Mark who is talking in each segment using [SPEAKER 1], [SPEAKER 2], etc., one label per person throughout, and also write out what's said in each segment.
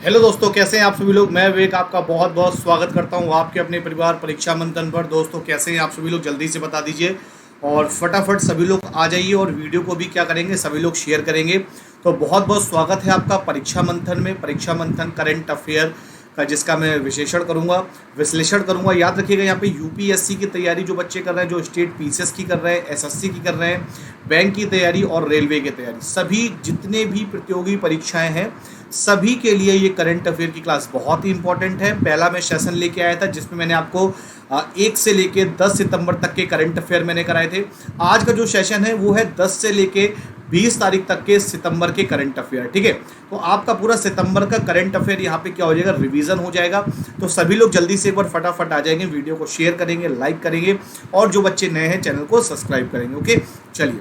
[SPEAKER 1] Hello दोस्तों, कैसे हैं आप सभी लोग। मैं विवेक आपका बहुत बहुत स्वागत करता हूं आपके अपने परिवार परीक्षा मंथन पर। दोस्तों कैसे हैं आप सभी लोग, जल्दी से बता दीजिए और फटाफट सभी लोग आ जाइए और वीडियो को भी क्या करेंगे, सभी लोग शेयर करेंगे। तो बहुत बहुत स्वागत है आपका परीक्षा मंथन में। परीक्षा मंथन करंट अफेयर का जिसका मैं विश्लेषण करूंगा। याद रखिएगा, यहाँ पे यूपीएससी की तैयारी जो बच्चे कर रहे हैं, जो स्टेट पीसीएस की कर रहे हैं, एसएससी की कर रहे हैं, बैंक की तैयारी और रेलवे की तैयारी, सभी जितने भी प्रतियोगी परीक्षाएं हैं सभी के लिए ये करंट अफेयर की क्लास बहुत ही इंपॉर्टेंट है। पहला मैं सेशन लेके आया था जिसमें मैंने आपको 1 से लेके 10 सितंबर तक के करंट अफेयर मैंने कराए थे। आज का जो सेशन है वो है 10 से लेके 20 तारीख तक के सितंबर के करंट अफेयर। ठीक है, तो आपका पूरा सितंबर का करंट अफेयर यहाँ पे क्या हो जाएगा, रिवीजन हो जाएगा। तो सभी लोग जल्दी से एक बार फटाफट आ जाएंगे, वीडियो को शेयर करेंगे, लाइक करेंगे और जो बच्चे नए हैं चैनल को सब्सक्राइब करेंगे। ओके, चलिए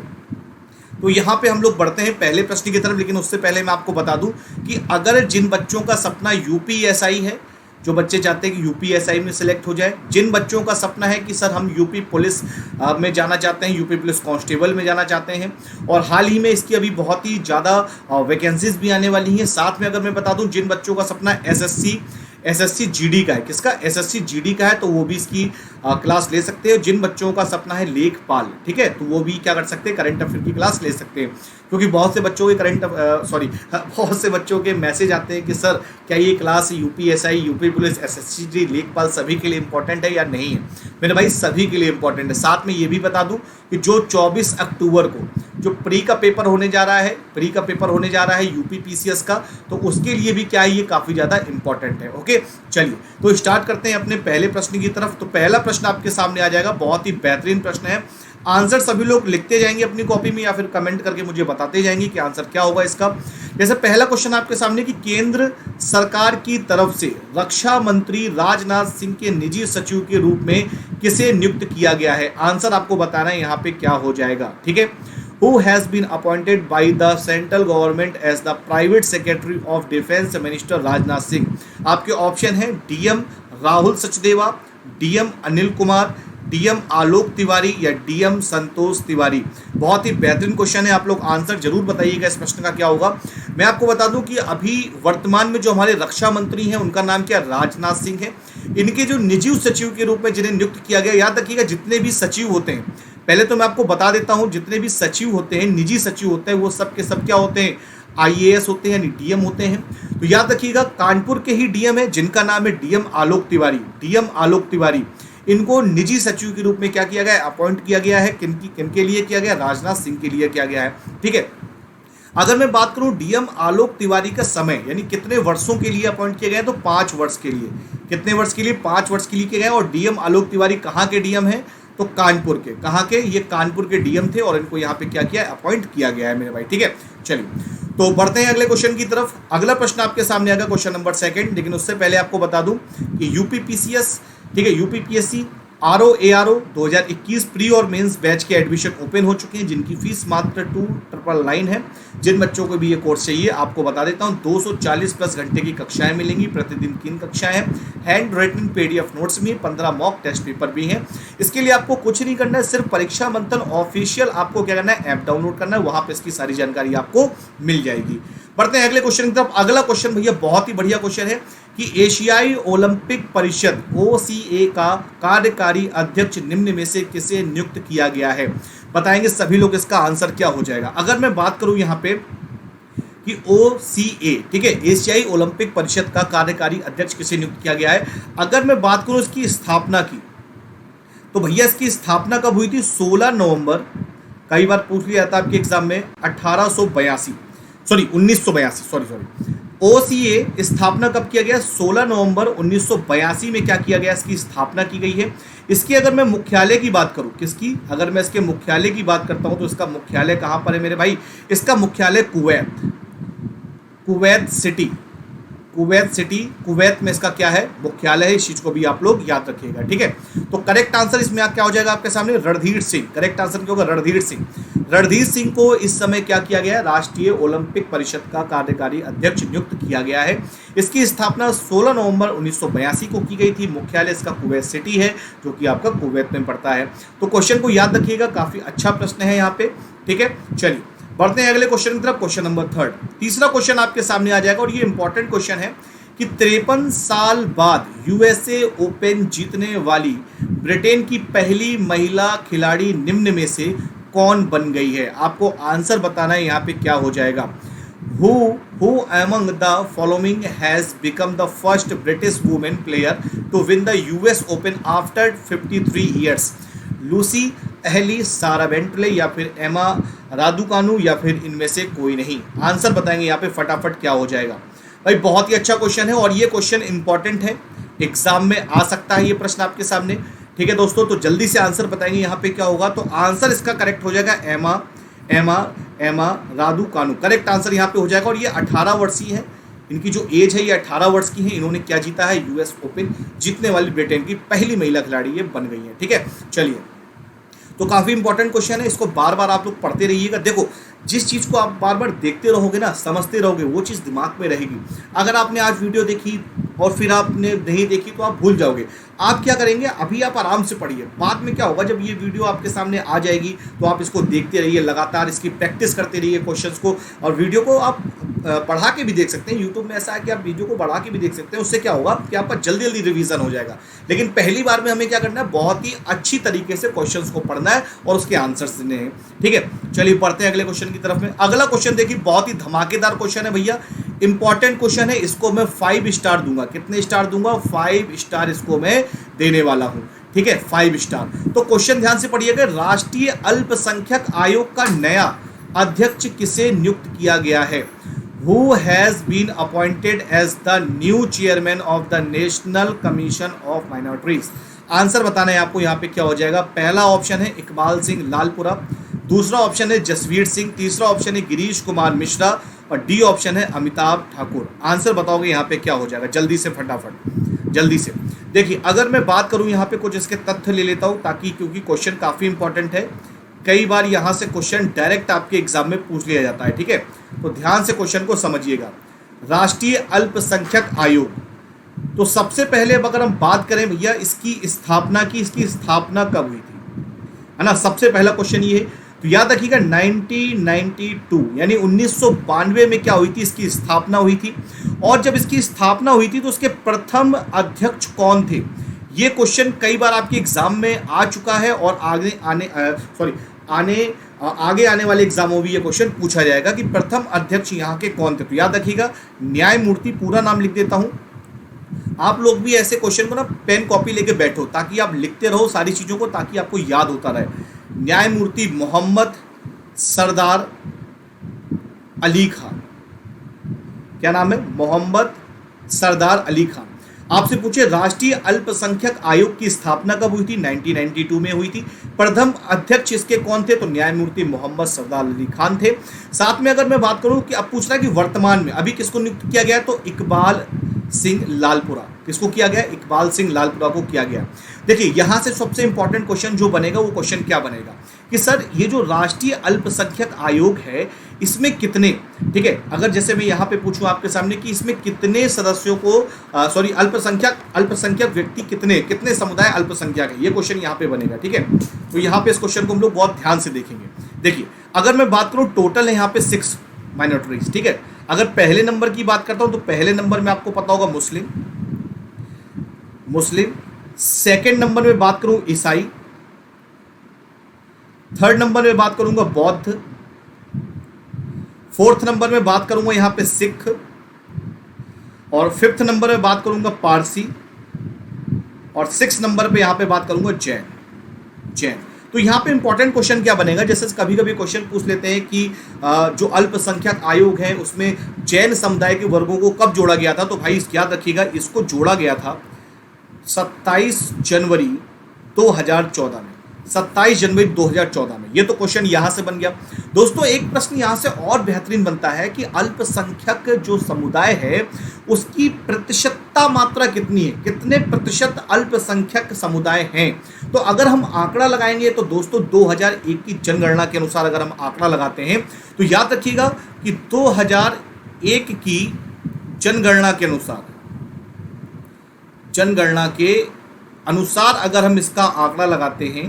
[SPEAKER 1] तो यहाँ पे हम लोग बढ़ते हैं पहले प्रश्न की तरफ। लेकिन उससे पहले मैं आपको बता दूं कि अगर जिन बच्चों का सपना यूपीएसआई है, जो बच्चे चाहते हैं कि यूपीएसआई में सिलेक्ट हो जाए, जिन बच्चों का सपना है कि सर हम यूपी पुलिस में जाना चाहते हैं, यूपी पुलिस कांस्टेबल में जाना चाहते हैं, और हाल ही में इसकी अभी बहुत ही ज़्यादा वैकेंसीज भी आने वाली हैं। साथ में अगर मैं बता दूं जिन बच्चों का सपना एसएससी जीडी का है, किसका, एसएससी जीडी का है, तो वो भी इसकी क्लास ले सकते हैं। जिन बच्चों का सपना है लेखपाल, ठीक है, तो वो भी क्या कर सकते हैं, करंट अफेयर की क्लास ले सकते हैं। क्योंकि बहुत से बच्चों के बहुत से बच्चों के मैसेज आते हैं कि सर क्या ये class UPSI, UP police, SSC GD, लेखपाल सभी के लिए इंपॉर्टेंट है या नहीं है। मेरे भाई सभी के लिए इंपॉर्टेंट है। साथ में ये भी बता दूं कि जो 24 अक्टूबर को जो प्री का पेपर होने जा रहा है यूपी पीसीएस का, तो उसके लिए भी क्या है, ये काफ़ी ज़्यादा इंपॉर्टेंट है। ओके, चलिए तो स्टार्ट करते हैं अपने पहले प्रश्न की तरफ। तो पहला प्रश्न आपके सामने आ जाएगा, बहुत ही बेहतरीन प्रश्न है। आंसर सभी लोग लिखते जाएंगे अपनी कॉपी में या फिर कमेंट करके मुझे बताते जाएंगे कि आंसर क्या होगा इसका। जैसे पहला क्वेश्चन आपके सामने कि केंद्र सरकार की तरफ से रक्षा मंत्री राजनाथ सिंह के निजी सचिव के रूप में किसे नियुक्त किया गया है। आंसर आपको बताना है यहाँ पे क्या हो जाएगा। ठीक है, who has been appointed by the central government as the private secretary of defense minister Rajnath Singh. आपके ऑप्शन है DM Rahul Sachdeva, DM Anil Kumar, DM Alok Tiwari या डीएम संतोष तिवारी। बहुत ही बेहतरीन क्वेश्चन है, आप लोग आंसर जरूर बताइएगा इस प्रश्न का क्या होगा। मैं आपको बता दूं कि अभी वर्तमान में जो हमारे रक्षा मंत्री हैं उनका नाम क्या, राजनाथ सिंह है। इनके जो निजी सचिव के रूप में जिन्हें नियुक्त किया गया, याद रखिएगा जितने भी सचिव होते हैं, पहले तो मैं आपको बता देता हूं, जितने भी सचिव होते हैं, निजी सचिव होते हैं, वो सब के सब क्या होते हैं, आईएएस होते हैं, यानी डीएम होते हैं। तो याद रखिएगा कानपुर के ही डीएम है जिनका नाम है डीएम आलोक तिवारी। डीएम आलोक तिवारी, इनको निजी सचिव के रूप में क्या किया गया है, अपॉइंट किया गया है। किनके लिए किया गया, राजनाथ सिंह के लिए किया गया है। ठीक है, अगर मैं बात करूं डीएम आलोक तिवारी का समय यानी कितने वर्षों के लिए अपॉइंट किए गए, तो 5 वर्ष के लिए। कितने वर्ष के लिए, 5 वर्ष के लिए किए गए। और डीएम आलोक तिवारी कहाँ के डीएम है, तो कानपुर के। कहाँ के, ये कानपुर के डीएम थे और इनको यहाँ पे क्या किया, अपॉइंट किया गया है मेरे भाई। ठीक है, चलिए तो बढ़ते हैं अगले क्वेश्चन की तरफ। अगला प्रश्न आपके सामने आएगा क्वेश्चन नंबर 2। लेकिन उससे पहले आपको बता दूं कि यूपी पीसीएस, ठीक है, यूपी पीएससी आरओ 2021 प्री और मेंस बैच के एडमिशन ओपन हो चुके हैं, जिनकी फीस मात्र 2999 है। जिन बच्चों को भी ये कोर्स चाहिए आपको बता देता हूँ 240 प्लस घंटे की कक्षाएं मिलेंगी। प्रतिदिन 3 कक्षाएं हैं, हैंड राइटिंग पीडीएफ नोट्स भी, 15 मॉक टेस्ट पेपर भी हैं। इसके लिए आपको कुछ नहीं करना है, सिर्फ परीक्षा मंथन ऑफिशियल आपको क्या करना है, ऐप डाउनलोड करना है, वहां पर इसकी सारी जानकारी आपको मिल जाएगी। बढ़ते हैं अगले क्वेश्चन की तरफ। अगला क्वेश्चन भैया बहुत ही बढ़िया क्वेश्चन है कि एशियाई ओलंपिक परिषद OCA का कार्यकारी अध्यक्ष निम्न में से किसे नियुक्त किया गया है। बताएंगे सभी लोग, इसका आंसर क्या हो जाएगा। अगर मैं बात करूं यहाँ पे कि OCA, ठीक है, एशियाई ओलंपिक परिषद का कार्यकारी अध्यक्ष किसे नियुक्त किया गया है, अगर मैं बात करूं इसकी स्थापना की, तो भैया इसकी स्थापना कब हुई थी, 16 नवंबर, कई बार पूछ लिया था आपके एग्जाम में, 1982 OCA स्थापना कब किया गया, 16 नवंबर 1982 में क्या किया गया, इसकी स्थापना की गई है। इसकी अगर मैं मुख्यालय की बात करूं, किसकी, अगर मैं इसके मुख्यालय की बात करता हूं तो इसका मुख्यालय कहां पर है मेरे भाई, इसका मुख्यालय कुवैत सिटी, कुवैत में इसका क्या है, मुख्यालय है। इस चीज को भी आप लोग याद रखिएगा। ठीक है, तो करेक्ट आंसर इसमें क्या हो जाएगा आपके सामने, रणधीर सिंह। करेक्ट आंसर क्या होगा, रणधीर सिंह। रणधीर सिंह को इस समय क्या किया गया है, राष्ट्रीय ओलंपिक परिषद का कार्यकारी अध्यक्ष नियुक्त किया गया है। इसकी स्थापना 16 नवंबर 1982 को की गई थी। मुख्यालय इसका कुवैत सिटी है, जो कि आपका कुवैत में पड़ता है। तो क्वेश्चन को याद रखिएगा, काफी अच्छा प्रश्न है यहाँ पे। ठीक है, चलिए बढ़ते हैं अगले क्वेश्चन की तरफ, क्वेश्चन नंबर 3। तीसरा क्वेश्चन आपके सामने आ जाएगा और ये इंपॉर्टेंट क्वेश्चन है कि 53 साल बाद यूएसए ओपन जीतने वाली ब्रिटेन की पहली महिला खिलाड़ी निम्न में से कौन बन गई है। आपको आंसर बताना है, यहाँ पे क्या हो जाएगा। Who among the following has become the first British woman player to win the US Open after 53 years? Lucy एहली, सारा बेंटले या फिर एमा रादुकानु या फिर इनमें से कोई नहीं। आंसर बताएंगे यहाँ पे फटाफट क्या हो जाएगा। भाई बहुत ही अच्छा क्वेश्चन है और ये क्वेश्चन इंपॉर्टेंट है, एग्जाम में आ सकता है ये प्रश्न आपके सामने। ठीक है दोस्तों, तो जल्दी से आंसर बताएंगे यहाँ पे क्या होगा। तो आंसर इसका करेक्ट हो जाएगा एमा रादुकानु, करेक्ट आंसर यहाँ पे हो जाएगा। और ये 18 वर्षीय है, इनकी जो एज है ये 18 वर्ष की है। इन्होंने क्या जीता है, यूएस ओपन जीतने वाली ब्रिटेन की पहली महिला खिलाड़ी ये बन गई है। ठीक है, चलिए, तो काफ़ी इंपॉर्टेंट क्वेश्चन है, इसको बार बार आप लोग पढ़ते रहिएगा। देखो, जिस चीज़ को आप बार बार देखते रहोगे ना, समझते रहोगे, वो चीज़ दिमाग में रहेगी। अगर आपने आज वीडियो देखी और फिर आपने नहीं देखी तो आप भूल जाओगे। आप क्या करेंगे, अभी आप आराम से पढ़िए, बाद में क्या होगा, जब ये वीडियो आपके सामने आ जाएगी तो आप इसको देखते रहिए, लगातार इसकी प्रैक्टिस करते रहिए क्वेश्चंस को। और वीडियो को आप पढ़ा के भी देख सकते हैं, यूट्यूब में ऐसा है कि आप वीडियो को बढ़ा के भी देख सकते हैं। उससे क्या होगा कि आपका जल्दी जल्दी रिवीजन हो जाएगा। लेकिन पहली बार में हमें क्या करना है, बहुत ही अच्छी तरीके से क्वेश्चंस को पढ़ना है और उसके आंसर्स देने हैं। ठीक है, चलिए पढ़ते हैं अगले क्वेश्चन की तरफ में। अगला क्वेश्चन देखिए, बहुत ही धमाकेदार क्वेश्चन है भैया, इंपॉर्टेंट क्वेश्चन है। इसको मैं 5 स्टार दूंगा। कितने स्टार दूंगा, 5 स्टार इसको मैं देने वाला हूं। ठीक है, 5 स्टार। तो क्वेश्चन ध्यान से पढ़िएगा। राष्ट्रीय अल्पसंख्यक आयोग का नया अध्यक्ष किसे नियुक्त किया गया है। Who has been appointed as the new chairman of the National Commission of Minorities? Answer बताना है आपको, यहाँ पे क्या हो जाएगा। पहला ऑप्शन है इकबाल सिंह लालपुरा, दूसरा ऑप्शन है जसवीर सिंह, तीसरा ऑप्शन है गिरीश कुमार मिश्रा और डी ऑप्शन है अमिताभ ठाकुर। आंसर बताओगे यहाँ पे क्या हो जाएगा, जल्दी से फटाफट जल्दी से। देखिए, अगर मैं बात करूँ यहाँ पे कुछ इसके तथ्य ले लेता हूँ, ताकि क्योंकि क्वेश्चन काफ़ी इंपॉर्टेंट है, कई बार यहाँ से क्वेश्चन डायरेक्ट आपके एग्जाम में पूछ लिया जाता है। ठीक है, तो ध्यान से क्वेश्चन को समझिएगा। राष्ट्रीय अल्पसंख्यक आयोग, तो सबसे पहले अब अगर हम बात करें भैया इसकी स्थापना की, इसकी स्थापना कब हुई थी, है ना, सबसे पहला क्वेश्चन ये है। तो याद रखिएगा 1992 यानी 1992 में क्या हुई थी, इसकी स्थापना हुई थी। और जब इसकी स्थापना हुई थी तो उसके प्रथम अध्यक्ष कौन थे, ये क्वेश्चन कई बार आपके एग्जाम में आ चुका है और आगे आने वाले एग्जामों में ये क्वेश्चन पूछा जाएगा कि प्रथम अध्यक्ष यहाँ के कौन थे। तो याद रखिएगा, न्यायमूर्ति, पूरा नाम लिख देता हूँ। आप लोग भी ऐसे क्वेश्चन को ना पेन कॉपी लेके बैठो, ताकि आप लिखते रहो सारी चीज़ों को, ताकि आपको याद होता रहे। न्यायमूर्ति मोहम्मद सरदार अली खान, क्या नाम है, मोहम्मद सरदार अली खान। आपसे पूछे राष्ट्रीय अल्पसंख्यक आयोग की स्थापना कब हुई थी, 1992 में हुई थी। प्रथम अध्यक्ष इसके कौन थे, तो न्यायमूर्ति मोहम्मद सरदार अली खान थे। साथ में अगर मैं बात करूं कि अब पूछ रहा है कि वर्तमान में अभी किसको नियुक्त किया गया, तो इकबाल सिंह लालपुरा। किसको किया गया, इकबाल सिंह लालपुरा को किया गया। देखिए, यहाँ से सबसे इंपॉर्टेंट क्वेश्चन जो बनेगा वो क्वेश्चन क्या बनेगा कि सर ये जो राष्ट्रीय अल्पसंख्यक आयोग है इसमें कितने, ठीक है, अगर जैसे मैं यहाँ पे पूछूं आपके सामने कि इसमें कितने सदस्यों को अल्पसंख्यक व्यक्ति कितने समुदाय अल्पसंख्यक है, ये क्वेश्चन यहाँ पे बनेगा। ठीक है, तो यहाँ पे इस क्वेश्चन को हम लोग बहुत ध्यान से देखेंगे। देखिए, अगर मैं बात करूँ टोटल है यहाँ पे 6 माइनॉरिटीज। ठीक है, अगर पहले नंबर की बात करता हूँ तो पहले नंबर में आपको पता होगा मुस्लिम, सेकंड नंबर में बात करूं ईसाई, थर्ड नंबर में बात करूंगा बौद्ध, फोर्थ नंबर में बात करूंगा यहां पे सिख, और फिफ्थ नंबर में बात करूंगा पारसी, और सिक्स नंबर पे यहां पे बात करूंगा जैन। तो यहाँ पे इंपॉर्टेंट क्वेश्चन क्या बनेगा, जैसे कभी कभी क्वेश्चन पूछ लेते हैं कि जो अल्पसंख्यक आयोग है उसमें जैन समुदाय के वर्गों को कब जोड़ा गया था। तो भाई याद रखिएगा, इसको जोड़ा गया था 27 जनवरी 2014 में, 27 जनवरी 2014 में। ये तो क्वेश्चन यहाँ से बन गया। दोस्तों, एक प्रश्न यहाँ से और बेहतरीन बनता है कि अल्पसंख्यक जो समुदाय है उसकी प्रतिशतता मात्रा कितनी है, कितने प्रतिशत अल्पसंख्यक समुदाय हैं। तो अगर हम आंकड़ा लगाएंगे तो दोस्तों 2001 की जनगणना के अनुसार अगर हम आंकड़ा लगाते हैं तो याद रखिएगा कि 2001 की जनगणना के अनुसार अगर हम इसका आंकड़ा लगाते हैं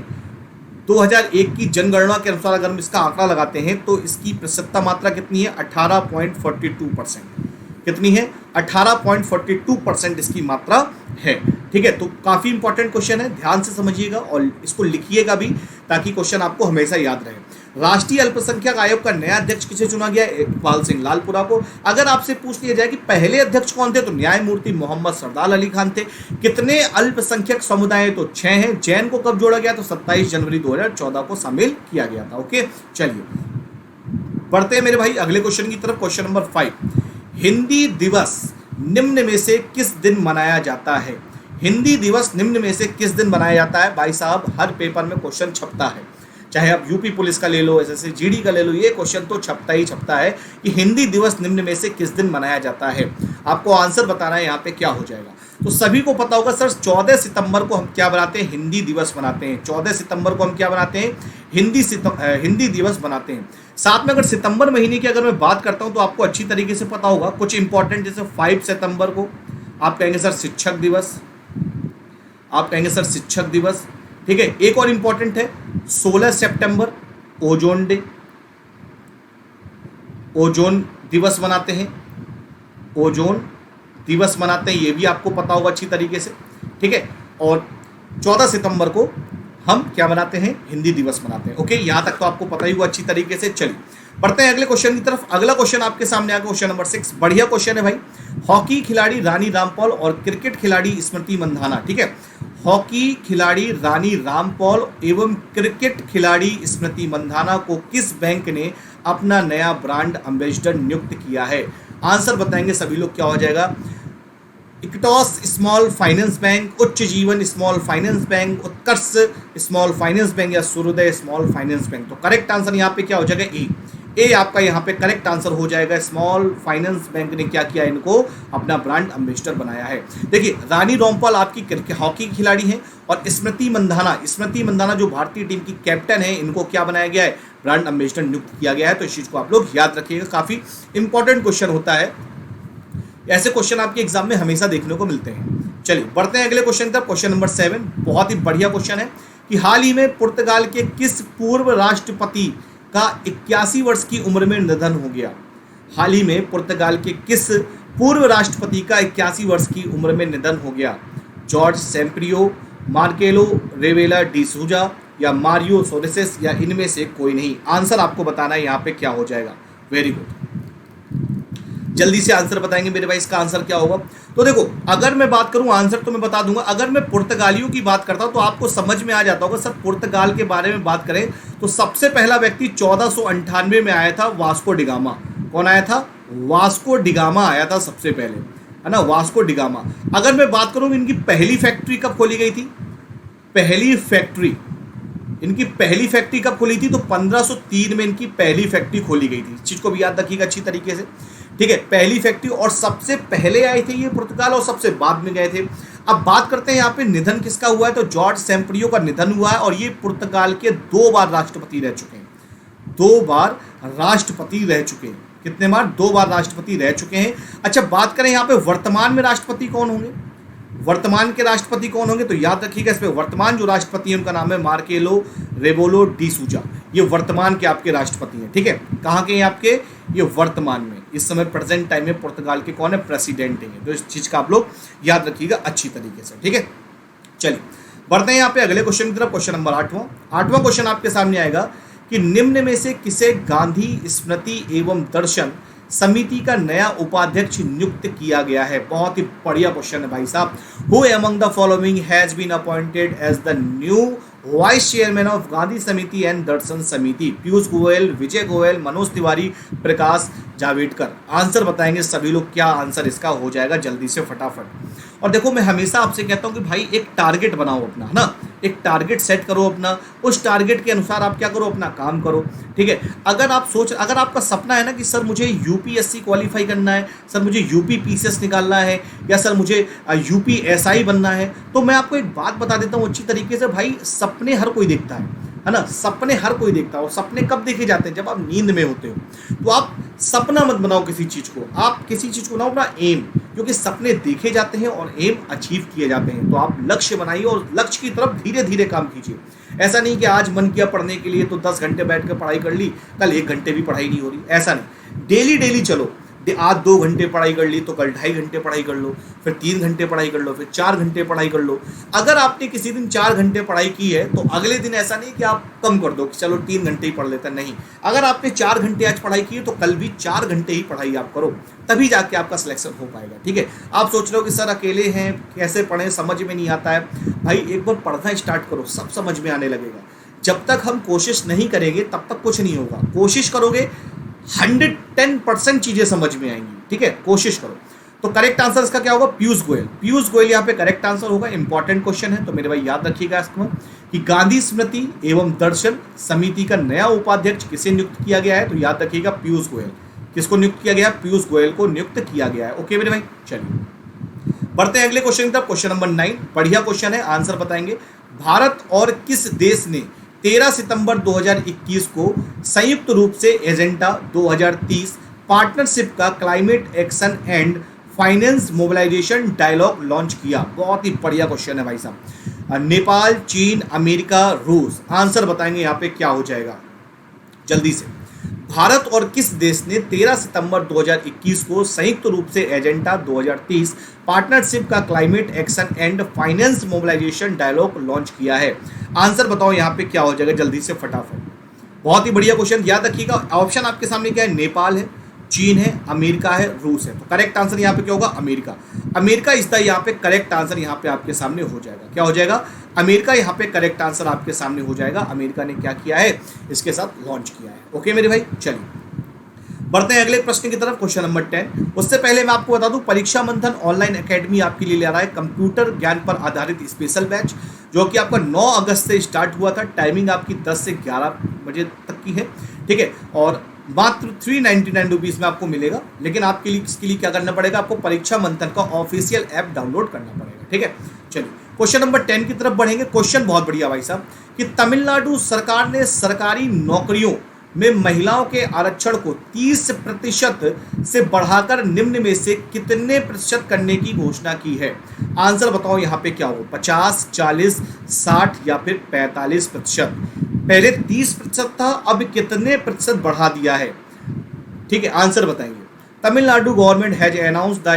[SPEAKER 1] 2001 की जनगणना के अनुसार अगर हम इसका आंकड़ा लगाते हैं तो इसकी प्रतिशतता मात्रा कितनी है? 18.42%। कितनी है? 18.42% इसकी मात्रा है। ठीक है, तो काफ़ी इंपॉर्टेंट क्वेश्चन है, ध्यान से समझिएगा और इसको लिखिएगा भी ताकि क्वेश्चन आपको हमेशा याद रहे। राष्ट्रीय अल्पसंख्यक आयोग का नया अध्यक्ष किसे चुना गया? इकबाल सिंह लालपुरा को। अगर आपसे पूछ लिया जाए कि पहले अध्यक्ष कौन थे, तो न्यायमूर्ति मोहम्मद सरदार अली खान थे। कितने अल्पसंख्यक समुदाय? तो 6 हैं। जैन को कब जोड़ा गया? तो 27 जनवरी 2014 को शामिल किया गया था। ओके, चलिए बढ़ते हैं मेरे भाई अगले क्वेश्चन की तरफ। क्वेश्चन नंबर 5, हिंदी दिवस निम्न में से किस दिन मनाया जाता है? हिंदी दिवस निम्न में से किस दिन मनाया जाता है? भाई साहब, हर पेपर में क्वेश्चन छपता है, चाहे आप यूपी पुलिस का ले लो, एसएससी जीडी का ले लो, ये क्वेश्चन तो छपता ही छपता है कि हिंदी दिवस निम्न में से किस दिन मनाया जाता है। आपको आंसर बताना है यहाँ पे क्या हो जाएगा। तो सभी को पता होगा सर, 14 सितंबर को हम क्या बनाते हैं? हिंदी दिवस बनाते हैं। 14 सितंबर को हम क्या बनाते हैं? हिंदी दिवस बनाते हैं। साथ में अगर सितंबर महीने की अगर मैं बात करता हूँ तो आपको अच्छी तरीके से पता होगा कुछ इंपॉर्टेंट, जैसे 5 सितंबर को आप कहेंगे सर शिक्षक दिवस, आप कहेंगे सर शिक्षक दिवस। ठीक है, एक और इंपॉर्टेंट है 16 सितंबर ओजोन डे, ओजोन दिवस मनाते हैं, ओजोन दिवस मनाते हैं, ये भी आपको पता होगा अच्छी तरीके से। ठीक है, और 14 सितंबर को हम क्या मनाते हैं? हिंदी दिवस मनाते हैं। ओके, यहाँ तक तो आपको पता ही हुआ अच्छी तरीके से। चलिए बढ़ते हैं अगले क्वेश्चन की तरफ। अगला क्वेश्चन आपके सामने आ गया, क्वेश्चन नंबर 6। बढ़िया क्वेश्चन है भाई। हॉकी खिलाड़ी रानी रामपाल और क्रिकेट खिलाड़ी स्मृति मंधाना। ठीक है, हॉकी खिलाड़ी रानी रामपाल एवं क्रिकेट खिलाड़ी स्मृति मंधाना को किस बैंक ने अपना नया ब्रांड एम्बेसडर नियुक्त किया है? आंसर बताएंगे सभी लोग, क्या हो जाएगा? इक्विटॉस स्मॉल फाइनेंस बैंक, उच्च जीवन स्मॉल फाइनेंस बैंक, उत्कर्ष स्मॉल फाइनेंस बैंक या सूर्योदय स्मॉल फाइनेंस बैंक। तो करेक्ट आंसर यहाँ पे क्या हो जाएगा? ए आपका यहाँ पे करेक्ट आंसर हो जाएगा। स्मॉल फाइनेंस बैंक ने क्या किया? इनको अपना ब्रांड एम्बेसडर बनाया है। देखिए, रानी रामपाल आपकी हॉकी की खिलाड़ी हैं और स्मृति मंधाना जो भारतीय टीम की कैप्टन है, इनको क्या बनाया गया है? ब्रांड एम्बेसडर नियुक्त किया गया है। तो इस चीज़ को आप लोग याद रखिएगा, काफ़ी इंपॉर्टेंट क्वेश्चन होता है। ऐसे क्वेश्चन आपके एग्जाम में हमेशा देखने को मिलते हैं। चलिए बढ़ते हैं अगले क्वेश्चन तक। क्वेश्चन नंबर 7 बहुत ही बढ़िया क्वेश्चन है कि हाल ही में पुर्तगाल के किस पूर्व राष्ट्रपति का 81 वर्ष की उम्र में निधन हो गया? हाल ही में पुर्तगाल के किस पूर्व राष्ट्रपति का 81 वर्ष की उम्र में निधन हो गया? जॉर्ज सेम्प्रियो, मार्केलो रेवेला डी सूजा या मारियो सोरेसेस या इनमें से कोई नहीं। आंसर आपको बताना है यहाँ पे क्या हो जाएगा। वेरी गुड, जल्दी से आंसर बताएंगे मेरे भाई, इसका आंसर क्या होगा? तो देखो, अगर मैं बात करूं आंसर तो मैं बता दूंगा। अगर मैं पुर्तगालियों की बात करता हूं तो आपको समझ में आ जाता होगा। सर पुर्तगाल के बारे में बात करें तो सबसे पहला व्यक्ति 1498 में आया था, वास्को डिगामा। कौन आया था? वास्को डिगामा आया था सबसे पहले, है ना, वास्को डिगामा। अगर मैं बात करूं इनकी पहली फैक्ट्री कब खोली गई थी? इनकी पहली फैक्ट्री कब खोली थी? तो 1503 में इनकी पहली फैक्ट्री खोली गई थी। इस चीज को भी याद रखिएगा अच्छी तरीके से। ठीक है, पहली फैक्ट्री, और सबसे पहले आए थे ये पुर्तगाल और सबसे बाद में गए थे। अब बात करते हैं यहाँ पे निधन किसका हुआ है, तो जॉर्ज सेम्प्रियो का निधन हुआ है और ये पुर्तगाल के 2 बार राष्ट्रपति रह चुके हैं। 2 बार राष्ट्रपति रह चुके हैं। कितने बार? 2 बार राष्ट्रपति रह चुके हैं। अच्छा, बात करें यहाँ पे वर्तमान में राष्ट्रपति कौन होंगे? वर्तमान के राष्ट्रपति कौन होंगे? तो याद रखिएगा इस पे, वर्तमान जो राष्ट्रपति है उनका नाम है मार्केलो रेवोलो डी सूजा। ये वर्तमान के आपके राष्ट्रपति हैं। ठीक है, कहाँ के हैं आपके? ये वर्तमान में, इस समय प्रेजेंट टाइम में पुर्तगाल के कौन है? प्रेसिडेंट हैं। तो इस चीज का आप लोग याद रखिएगा अच्छी तरीके से। ठीक है, चलिए बढ़ते हैं यहाँ पे अगले क्वेश्चन की तरफ। क्वेश्चन नंबर 8वां क्वेश्चन आपके सामने आएगा कि निम्न में से किसे गांधी स्मृति एवं दर्शन समिति का नया उपाध्यक्ष नियुक्त किया गया है? बहुत ही बढ़िया क्वेश्चन है भाई साहब। Who among the following has been appointed as the new vice chairman of Gandhi Samiti and Darshan Samiti? Piyush Goyal, Vijay Goyal, Manoj Tiwari, Prakash Javadekar. Answer बताएंगे सभी लोग, क्या आंसर इसका हो जाएगा जल्दी से फटाफट। और देखो, मैं हमेशा आपसे कहता हूं कि भाई एक टारगेट बनाओ अपना, है ना, एक टारगेट सेट करो अपना, उस टारगेट के अनुसार आप क्या करो? अपना काम करो। ठीक है, अगर आपका सपना है ना कि सर मुझे यूपीएससी क्वालिफाई करना है, सर मुझे यूपी पीसीएस निकालना है, या सर मुझे यूपी एसआई बनना है, तो मैं आपको एक बात बता देता हूँ अच्छी तरीके से। भाई सपने हर कोई देखता है ना, सपने हर कोई देखता है। और सपने कब देखे जाते हैं? जब आप नींद में होते हो। तो आप सपना मत बनाओ किसी चीज़ को, आप किसी चीज़ को बनाओ अपना एम, क्योंकि सपने देखे जाते हैं और एम अचीव किए जाते हैं। तो आप लक्ष्य बनाइए और लक्ष्य की तरफ धीरे धीरे काम कीजिए। ऐसा नहीं कि आज मन किया पढ़ने के लिए तो 10 घंटे बैठ कर पढ़ाई कर ली, कल 1 घंटे भी पढ़ाई नहीं हो रही, ऐसा नहीं। डेली डेली चलो, आज 2 घंटे पढ़ाई कर ली तो कल 2.5 घंटे पढ़ाई कर लो, फिर 3 घंटे पढ़ाई कर लो, फिर 4 घंटे पढ़ाई कर लो। अगर आपने किसी दिन 4 घंटे पढ़ाई की है तो अगले दिन ऐसा नहीं कि आप कम कर दो कि चलो 3 घंटे ही पढ़ लेते हैं, नहीं। अगर आपने 4 घंटे आज पढ़ाई की है तो कल भी 4 घंटे ही पढ़ाई आप करो, तभी जाके आपका सिलेक्शन हो पाएगा, ठीक है। आप सोच रहे हो कि सर अकेले हैं, कैसे पढ़ें, समझ में नहीं आता है। भाई एक बार पढ़ना स्टार्ट करो, सब समझ में आने लगेगा। जब तक हम कोशिश नहीं करेंगे तब तक कुछ नहीं होगा। कोशिश करोगे 110% चीजें समझ में आएंगी, ठीक है, कोशिश करो। तो करेक्ट आंसर इसका क्या होगा? पीयूष गोयल। पीयूष गोयल यहाँ पे करेक्ट आंसर होगा। इंपॉर्टेंट क्वेश्चन है तो मेरे भाई याद रखिएगा इसको कि गांधी स्मृति एवं दर्शन समिति का नया उपाध्यक्ष किसे नियुक्त किया गया है? तो याद रखिएगा पीयूष गोयल। किसको नियुक्त किया गया है? पीयूष गोयल को नियुक्त किया गया है। ओके मेरे भाई, चलिए बढ़ते हैं अगले क्वेश्चन की तरफ। क्वेश्चन नंबर 9 बढ़िया क्वेश्चन है, आंसर बताएंगे। भारत और किस देश ने 13 सितंबर 2021 को संयुक्त रूप से एजेंडा 2030 पार्टनरशिप का climate action and finance mobilisation dialogue launch किया? बहुत ही बढ़िया क्वेश्चन है भाई साहब। नेपाल, चीन, अमेरिका, रूस। आंसर बताएंगे यहाँ पे क्या हो जाएगा जल्दी से। भारत और किस देश ने 13 सितंबर 2021 को संयुक्त रूप से एजेंडा 2030 पार्टनरशिप का climate action and finance mobilisation dialogue launch किया है? आंसर बताओ यहाँ पे क्या हो जाएगा जल्दी से फटाफट। बहुत ही बढ़िया क्वेश्चन, याद रखिएगा। ऑप्शन आपके सामने क्या है? नेपाल है, चीन है, अमेरिका है, रूस है। तो करेक्ट आंसर यहाँ पे क्या होगा? अमेरिका। अमेरिका इस द यहाँ पे करेक्ट आंसर यहाँ पे आपके सामने हो जाएगा। क्या हो जाएगा? अमेरिका यहाँ पे करेक्ट आंसर आपके सामने हो जाएगा। अमेरिका ने क्या किया है? इसके साथ लॉन्च किया है। ओके मेरे भाई, चलिए बढ़ते हैं अगले प्रश्न की तरफ। Question number 10। उससे पहले मैं आपको बता दूं, परीक्षा मंथन ऑनलाइन एकेडमी आपके लिए ले रहा है कंप्यूटर ज्ञान पर आधारित स्पेशल बैच, जो कि आपका 9 अगस्त से स्टार्ट हुआ था। टाइमिंग आपकी 10 से 11 बजे तक की है, ठीक है, और मात्र 399 रुपीज़ में आपको मिलेगा। लेकिन आपके लिए इसके लिए क्या करना पड़ेगा? आपको परीक्षा मंथन का ऑफिशियल ऐप डाउनलोड करना पड़ेगा, ठीक है। चलिए क्वेश्चन नंबर 10 की तरफ बढ़ेंगे। क्वेश्चन बहुत बढ़िया भाई साहब कि तमिलनाडु सरकार ने सरकारी नौकरियों में महिलाओं के आरक्षण को 30% से बढ़ाकर निम्न में से कितने प्रतिशत करने की घोषणा की है? आंसर बताओ यहाँ पे क्या होगा? 50, 40, 60 या फिर 45%? पहले 30% था, अब कितने प्रतिशत बढ़ा दिया है? ठीक है, आंसर बताएंगे। Tamil Nadu government has announced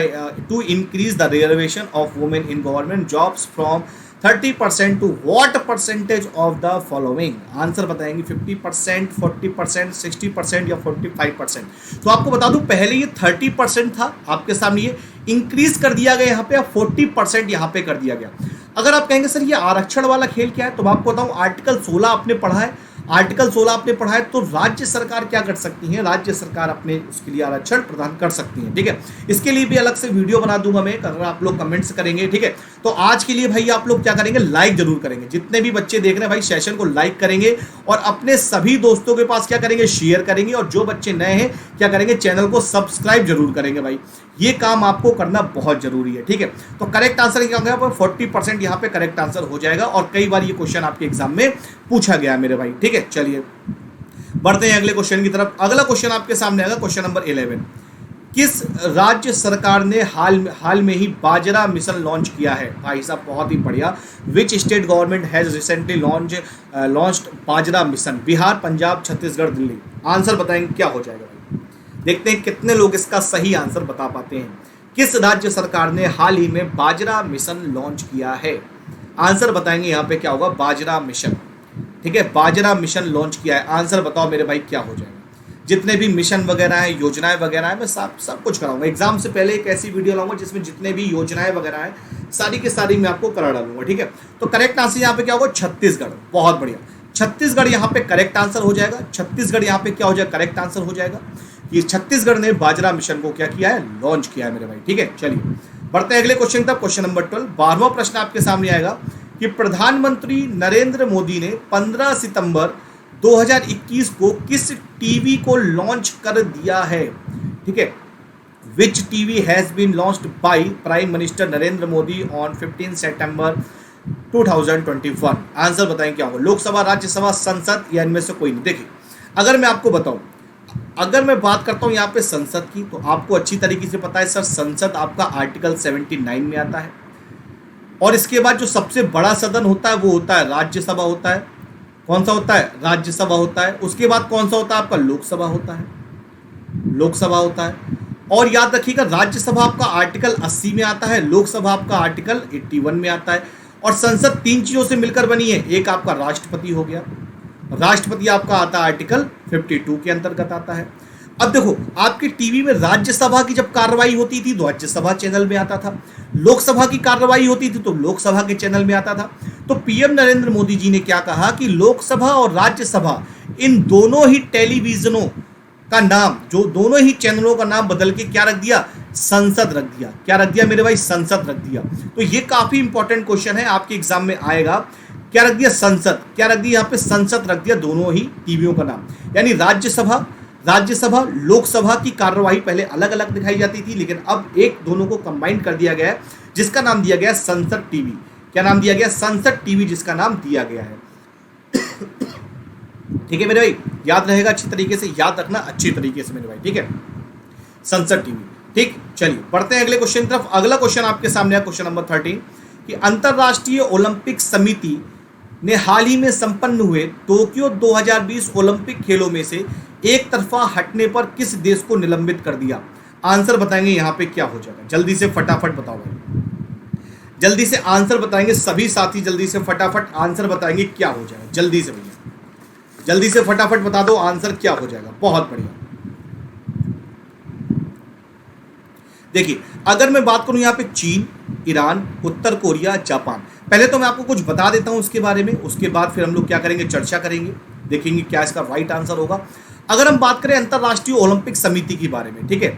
[SPEAKER 1] to increase the reservation of women in government jobs from 30% to what percentage of the following? Answer बताएंगे। 50%, 40%, 60% या 45%? तो आपको बता दूं पहले ये 30% था आपके सामने, ये इंक्रीज कर दिया गया यहाँ पे, अब 40% यहाँ पे कर दिया गया। अगर आप कहेंगे सर ये आरक्षण वाला खेल क्या है, तो मैं आपको बताऊं आर्टिकल 16 आपने पढ़ा है। आर्टिकल 16 आपने पढ़ा है तो राज्य सरकार क्या कर सकती है? राज्य सरकार अपने उसके लिए आरक्षण प्रदान कर सकती है, ठीक है। इसके लिए भी अलग से वीडियो बना दूंगा मैं, अगर आप लोग कमेंट्स करेंगे, ठीक है। तो आज के लिए भाई आप लोग क्या करेंगे? लाइक जरूर करेंगे। जितने भी बच्चे देख रहे हैं भाई सेशन को लाइक करेंगे और अपने सभी दोस्तों के पास क्या करेंगे? शेयर करेंगे। और जो बच्चे नए हैं क्या करेंगे? चैनल को सब्सक्राइब जरूर करेंगे भाई। ये काम आपको करना बहुत जरूरी है, ठीक है। तो करेक्ट आंसर क्या होगा? 40% यहाँ पे करेक्ट आंसर हो जाएगा। और कई बार ये क्वेश्चन आपके एग्जाम में पूछा गया है मेरे भाई, ठीक है। चलिए बढ़ते हैं अगले क्वेश्चन की तरफ। अगला क्वेश्चन आपके सामने आएगा क्वेश्चन नंबर 11। किस राज्य सरकार ने हाल में ही बाजरा मिशन लॉन्च किया है? भाई साहब बहुत ही बढ़िया। Which state government has recently launched bajra mission? Bihar, Punjab, Chhattisgarh, Delhi? Answer बताएंगे क्या हो जाएगा भाई? देखते हैं कितने लोग इसका सही आंसर बता पाते हैं। किस राज्य सरकार ने हाल ही में बाजरा मिशन लॉन्च किया है? आंसर बताएंगे यहाँ पे क्या होगा? बाजरा मिशन, ठीक है, बाजरा मिशन लॉन्च किया है। आंसर बताओ मेरे भाई क्या हो जाएगा? जितने भी मिशन वगैरह हैं, योजनाएं वगैरह हैं, मैं सब कुछ कराऊंगा। एग्जाम से पहले एक ऐसी वीडियो लाऊंगा जिसमें जितने भी योजनाएं वगैरह हैं सारी की सारी मैं आपको करा डालूंगा, ठीक है। तो करेक्ट आंसर यहाँ पे क्या होगा? छत्तीसगढ़। बहुत बढ़िया, छत्तीसगढ़ यहाँ पे करेक्ट आंसर हो जाएगा। छत्तीसगढ़ यहाँ पे क्या हो जाएगा? करेक्ट आंसर हो जाएगा। ये छत्तीसगढ़ ने बाजरा मिशन को क्या किया है? लॉन्च किया है मेरे भाई, ठीक है। चलिए बढ़ते हैं अगले क्वेश्चन तक। क्वेश्चन नंबर 12, 12वां प्रश्न आपके सामने आएगा कि प्रधानमंत्री नरेंद्र मोदी ने 15 सितंबर 2021 को किस टीवी को लॉन्च कर दिया है? ठीक है, which TV has been launched by Prime Minister Narendra Modi on 15 September 2021? Answer बताएं क्या होगा? लोकसभा, राज्यसभा, संसद या इनमें से कोई नहीं? देखिए अगर मैं आपको बताऊं, अगर मैं बात करता हूं यहाँ पे संसद की, तो आपको अच्छी तरीके से पता है सर, संसद आपका आर्टिकल 79 में आता है। और इसके बाद जो सबसे बड़ा सदन होता है वो होता है राज्यसभा होता है, कौन सा होता है? राज्यसभा होता है। उसके बाद कौन सा होता है आपका? लोकसभा होता है, लोकसभा होता है। और याद रखिएगा राज्यसभा आपका आर्टिकल 80 में आता है, लोकसभा आपका आर्टिकल 81 में आता है। और संसद 3 चीजों से मिलकर बनी है, एक आपका राष्ट्रपति हो गया, राष्ट्रपति आपका आता है आर्टिकल 52 के अंतर्गत आता है। अब देखो आपके टीवी में राज्यसभा की जब कार्रवाई होती थी तो राज्यसभा चैनल में आता था, लोकसभा की कार्रवाई होती थी तो लोकसभा के चैनल में आता था। तो पीएम नरेंद्र मोदी जी ने क्या कहा कि लोकसभा और राज्यसभा इन दोनों ही टेलीविजनों का नाम, जो दोनों ही चैनलों का नाम बदल के क्या रख दिया? संसद रख दिया। क्या रख दिया मेरे भाई? संसद रख दिया। तो ये काफी इंपॉर्टेंट क्वेश्चन है, आपके एग्जाम में आएगा। क्या रख दिया? संसद। क्या रख दिया? यहाँ पे संसद रख दिया, दोनों ही टीवियों का नाम। यानी राज्यसभा, राज्यसभा लोकसभा की कार्यवाही पहले अलग अलग दिखाई जाती थी, लेकिन अब एक दोनों को कंबाइन कर दिया गया है, जिसका नाम दिया गया संसद टीवी। क्या नाम दिया गया? संसद टीवी, जिसका नाम दिया गया है। ठीक है मेरे भाई, याद रहेगा अच्छी तरीके से, याद रखना अच्छी तरीके से मेरे भाई, ठीक है, संसद टीवी। ठीक, चलिए बढ़ते हैं अगले क्वेश्चन की तरफ। अगला क्वेश्चन आपके सामने है, क्वेश्चन नंबर 13 कि अंतरराष्ट्रीय ओलंपिक समिति ने हाल ही में संपन्न हुए टोक्यो 2020 ओलंपिक खेलों में से एक तरफा हटने पर किस देश को निलंबित कर दिया? आंसर बताएंगे यहाँ पे क्या हो जाएगा, जल्दी से फटाफट बताओ भाई, जल्दी से आंसर बताएंगे सभी साथी, जल्दी से फटाफट आंसर बताएंगे क्या हो जाएगा, जल्दी से भैया, जल्दी से फटाफट बता दो आंसर क्या हो जाएगा। बहुत बढ़िया। देखिए अगर मैं बात करूं यहाँ पे चीन, ईरान, उत्तर कोरिया, जापान, पहले तो मैं आपको कुछ बता देता हूं उसके बारे में, उसके बाद फिर हम लोग क्या करेंगे? चर्चा करेंगे, देखेंगे क्या इसका राइट आंसर होगा। अगर हम बात करें अंतरराष्ट्रीय ओलंपिक समिति के बारे में, ठीक है,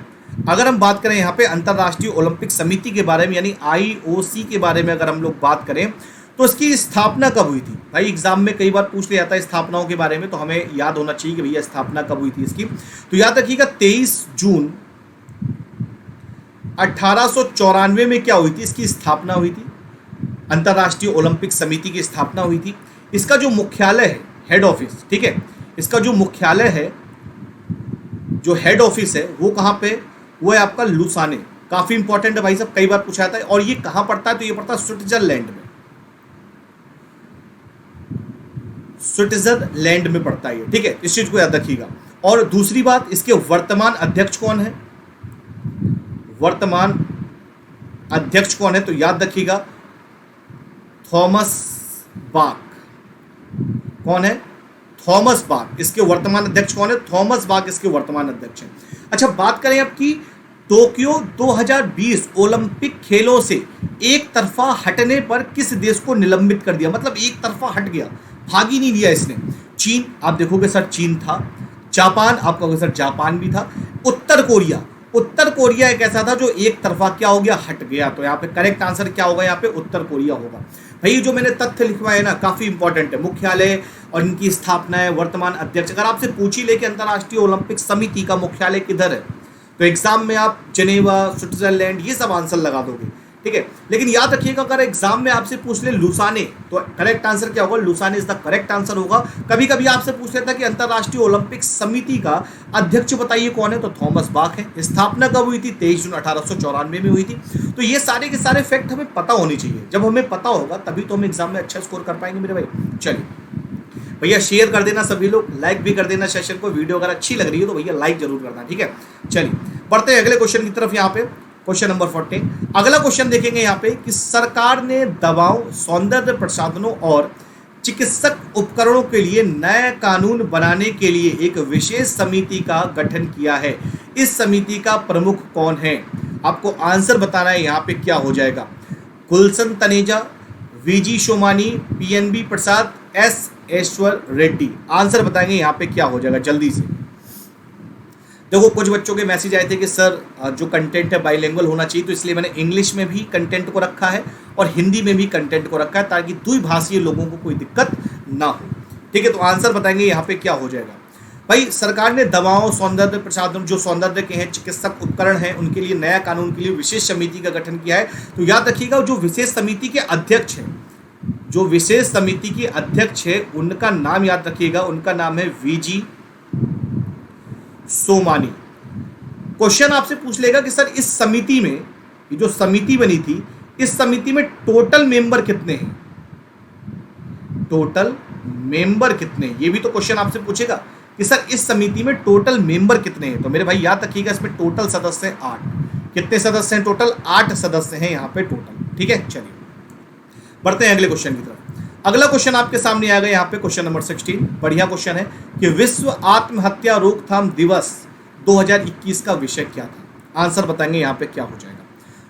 [SPEAKER 1] अगर हम बात करें यहाँ पे अंतरराष्ट्रीय ओलंपिक समिति के बारे में यानी IOC के बारे में अगर हम लोग बात करें तो इसकी स्थापना कब हुई थी? भाई एग्जाम में कई बार पूछ लिया जाता है स्थापनाओं के बारे में, तो हमें याद होना चाहिए कि भैया स्थापना कब हुई थी इसकी। तो याद रखिएगा 23 जून 1894 में क्या हुई थी? इसकी स्थापना हुई थी, अंतरराष्ट्रीय ओलंपिक समिति की स्थापना हुई थी। इसका जो मुख्यालय है, हेड ऑफिस, ठीक है, इसका जो मुख्यालय है, जो हेड ऑफिस है वो कहाँ पे? वो है आपका लुसाने। काफी इंपॉर्टेंट है भाई साहब, कई बार पूछा जाता है। और ये कहाँ पड़ता है? तो ये पड़ता है स्विट्जरलैंड में, स्विट्जरलैंड में पड़ता है, ठीक है, इस चीज को याद रखिएगा। और दूसरी बात, इसके वर्तमान अध्यक्ष कौन है? वर्तमान अध्यक्ष कौन है? तो याद रखिएगा थॉमस बाक। कौन है? Thomas Bach. इसके वर्तमान अध्यक्ष कौन है? थॉमस बाक इसके वर्तमान अध्यक्ष हैं। अच्छा बात करें अब की टोक्यो 2020 ओलंपिक खेलों से एक तरफा हटने पर किस देश को निलंबित कर दिया? मतलब एक तरफा हट गया, भाग ही नहीं दिया इसने। चीन, आप देखोगे सर चीन था, जापान, आप कहोगे सर जापान भी था, उत्तर कोरिया, उत्तर कोरिया एक ऐसा था जो एक तरफा क्या हो गया? हट गया। तो यहाँ पे करेक्ट आंसर क्या होगा? यहाँ पे उत्तर कोरिया होगा। भाई जो मैंने तथ्य लिखवाए है ना काफी इंपॉर्टेंट है, मुख्यालय और इनकी स्थापना है, वर्तमान अध्यक्ष। अगर आपसे पूछ ही ले कि अंतरराष्ट्रीय ओलंपिक समिति का मुख्यालय किधर है तो एग्जाम में आप जेनेवा, स्विट्जरलैंड, ये सब आंसर लगा दोगे, ठीक है। लेकिन याद रखिएगा अगर एग्जाम में आपसे पूछ ले लुसाने तो करेक्ट आंसर क्या होगा? Lausanne is the correct answer होगा। कभी कभी आपसे पूछ लेता कि अंतरराष्ट्रीय ओलंपिक समिति का अध्यक्ष बताइए कौन है, तो थॉमस बाक है। स्थापना कब हुई थी? 23 जून 1894 में हुई थी। तो ये सारे के सारे फैक्ट हमें पता होने चाहिए। जब हमें पता होगा तभी तो हम एग्जाम में अच्छा स्कोर कर पाएंगे मेरे भाई। चलिए भैया शेयर कर देना सभी लोग, लाइक भी कर देना सेशन को। वीडियो अगर अच्छी लग रही है तो भैया लाइक जरूर करना, ठीक है। चलिए बढ़ते हैं अगले क्वेश्चन की तरफ। यहाँ पे क्वेश्चन नंबर 14 अगला क्वेश्चन देखेंगे यहाँ पे कि सरकार ने दवाओं, सौंदर्य प्रसाधनों और चिकित्सक उपकरणों के लिए नया कानून बनाने के लिए एक विशेष समिति का गठन किया है। इस समिति का प्रमुख कौन है? आपको आंसर बताना है यहाँ पे क्या हो जाएगा। गुलशन तनेजा, वीजी सोमानी, PNB प्रसाद, S ईश्वर रेड्डी। आंसर बताएंगे यहाँ पे क्या हो जाएगा जल्दी से। देखो कुछ बच्चों के मैसेज आए थे कि सर जो कंटेंट है बाइलिंगुअल होना चाहिए, तो इसलिए मैंने इंग्लिश में भी कंटेंट को रखा है और हिंदी में भी कंटेंट को रखा है ताकि द्विभाषीय लोगों को कोई दिक्कत ना हो, ठीक है। तो आंसर बताएंगे यहाँ पे क्या हो जाएगा। भाई सरकार ने दवाओं, सौंदर्य प्रसाधन, जो सौंदर्य के हैं, चिकित्सक उपकरण हैं, उनके लिए नया कानून के लिए विशेष समिति का गठन किया है। तो याद रखिएगा जो विशेष समिति के अध्यक्ष हैं, जो विशेष समिति के अध्यक्ष है उनका नाम याद रखिएगा, उनका नाम है VG सोमानी। क्वेश्चन आपसे पूछ लेगा कि सर इस समिति में, ये जो समिति बनी थी, इस समिति में टोटल मेंबर कितने हैं? टोटल मेंबर कितने, ये भी तो क्वेश्चन आपसे पूछेगा कि सर इस समिति में टोटल मेंबर कितने हैं। तो मेरे भाई याद रखिएगा, इसमें टोटल सदस्य हैं 8। कितने सदस्य हैं टोटल? 8 सदस्य हैं यहाँ पे टोटल। ठीक है, चलिए बढ़ते हैं अगले क्वेश्चन की तरफ। अगला क्वेश्चन आपके सामने आ गया यहाँ पे, क्वेश्चन नंबर 16। बढ़िया क्वेश्चन है कि विश्व आत्महत्या रोकथाम दिवस 2021 का विषय क्या था। आंसर बताएंगे यहाँ पे क्या हो जाएगा।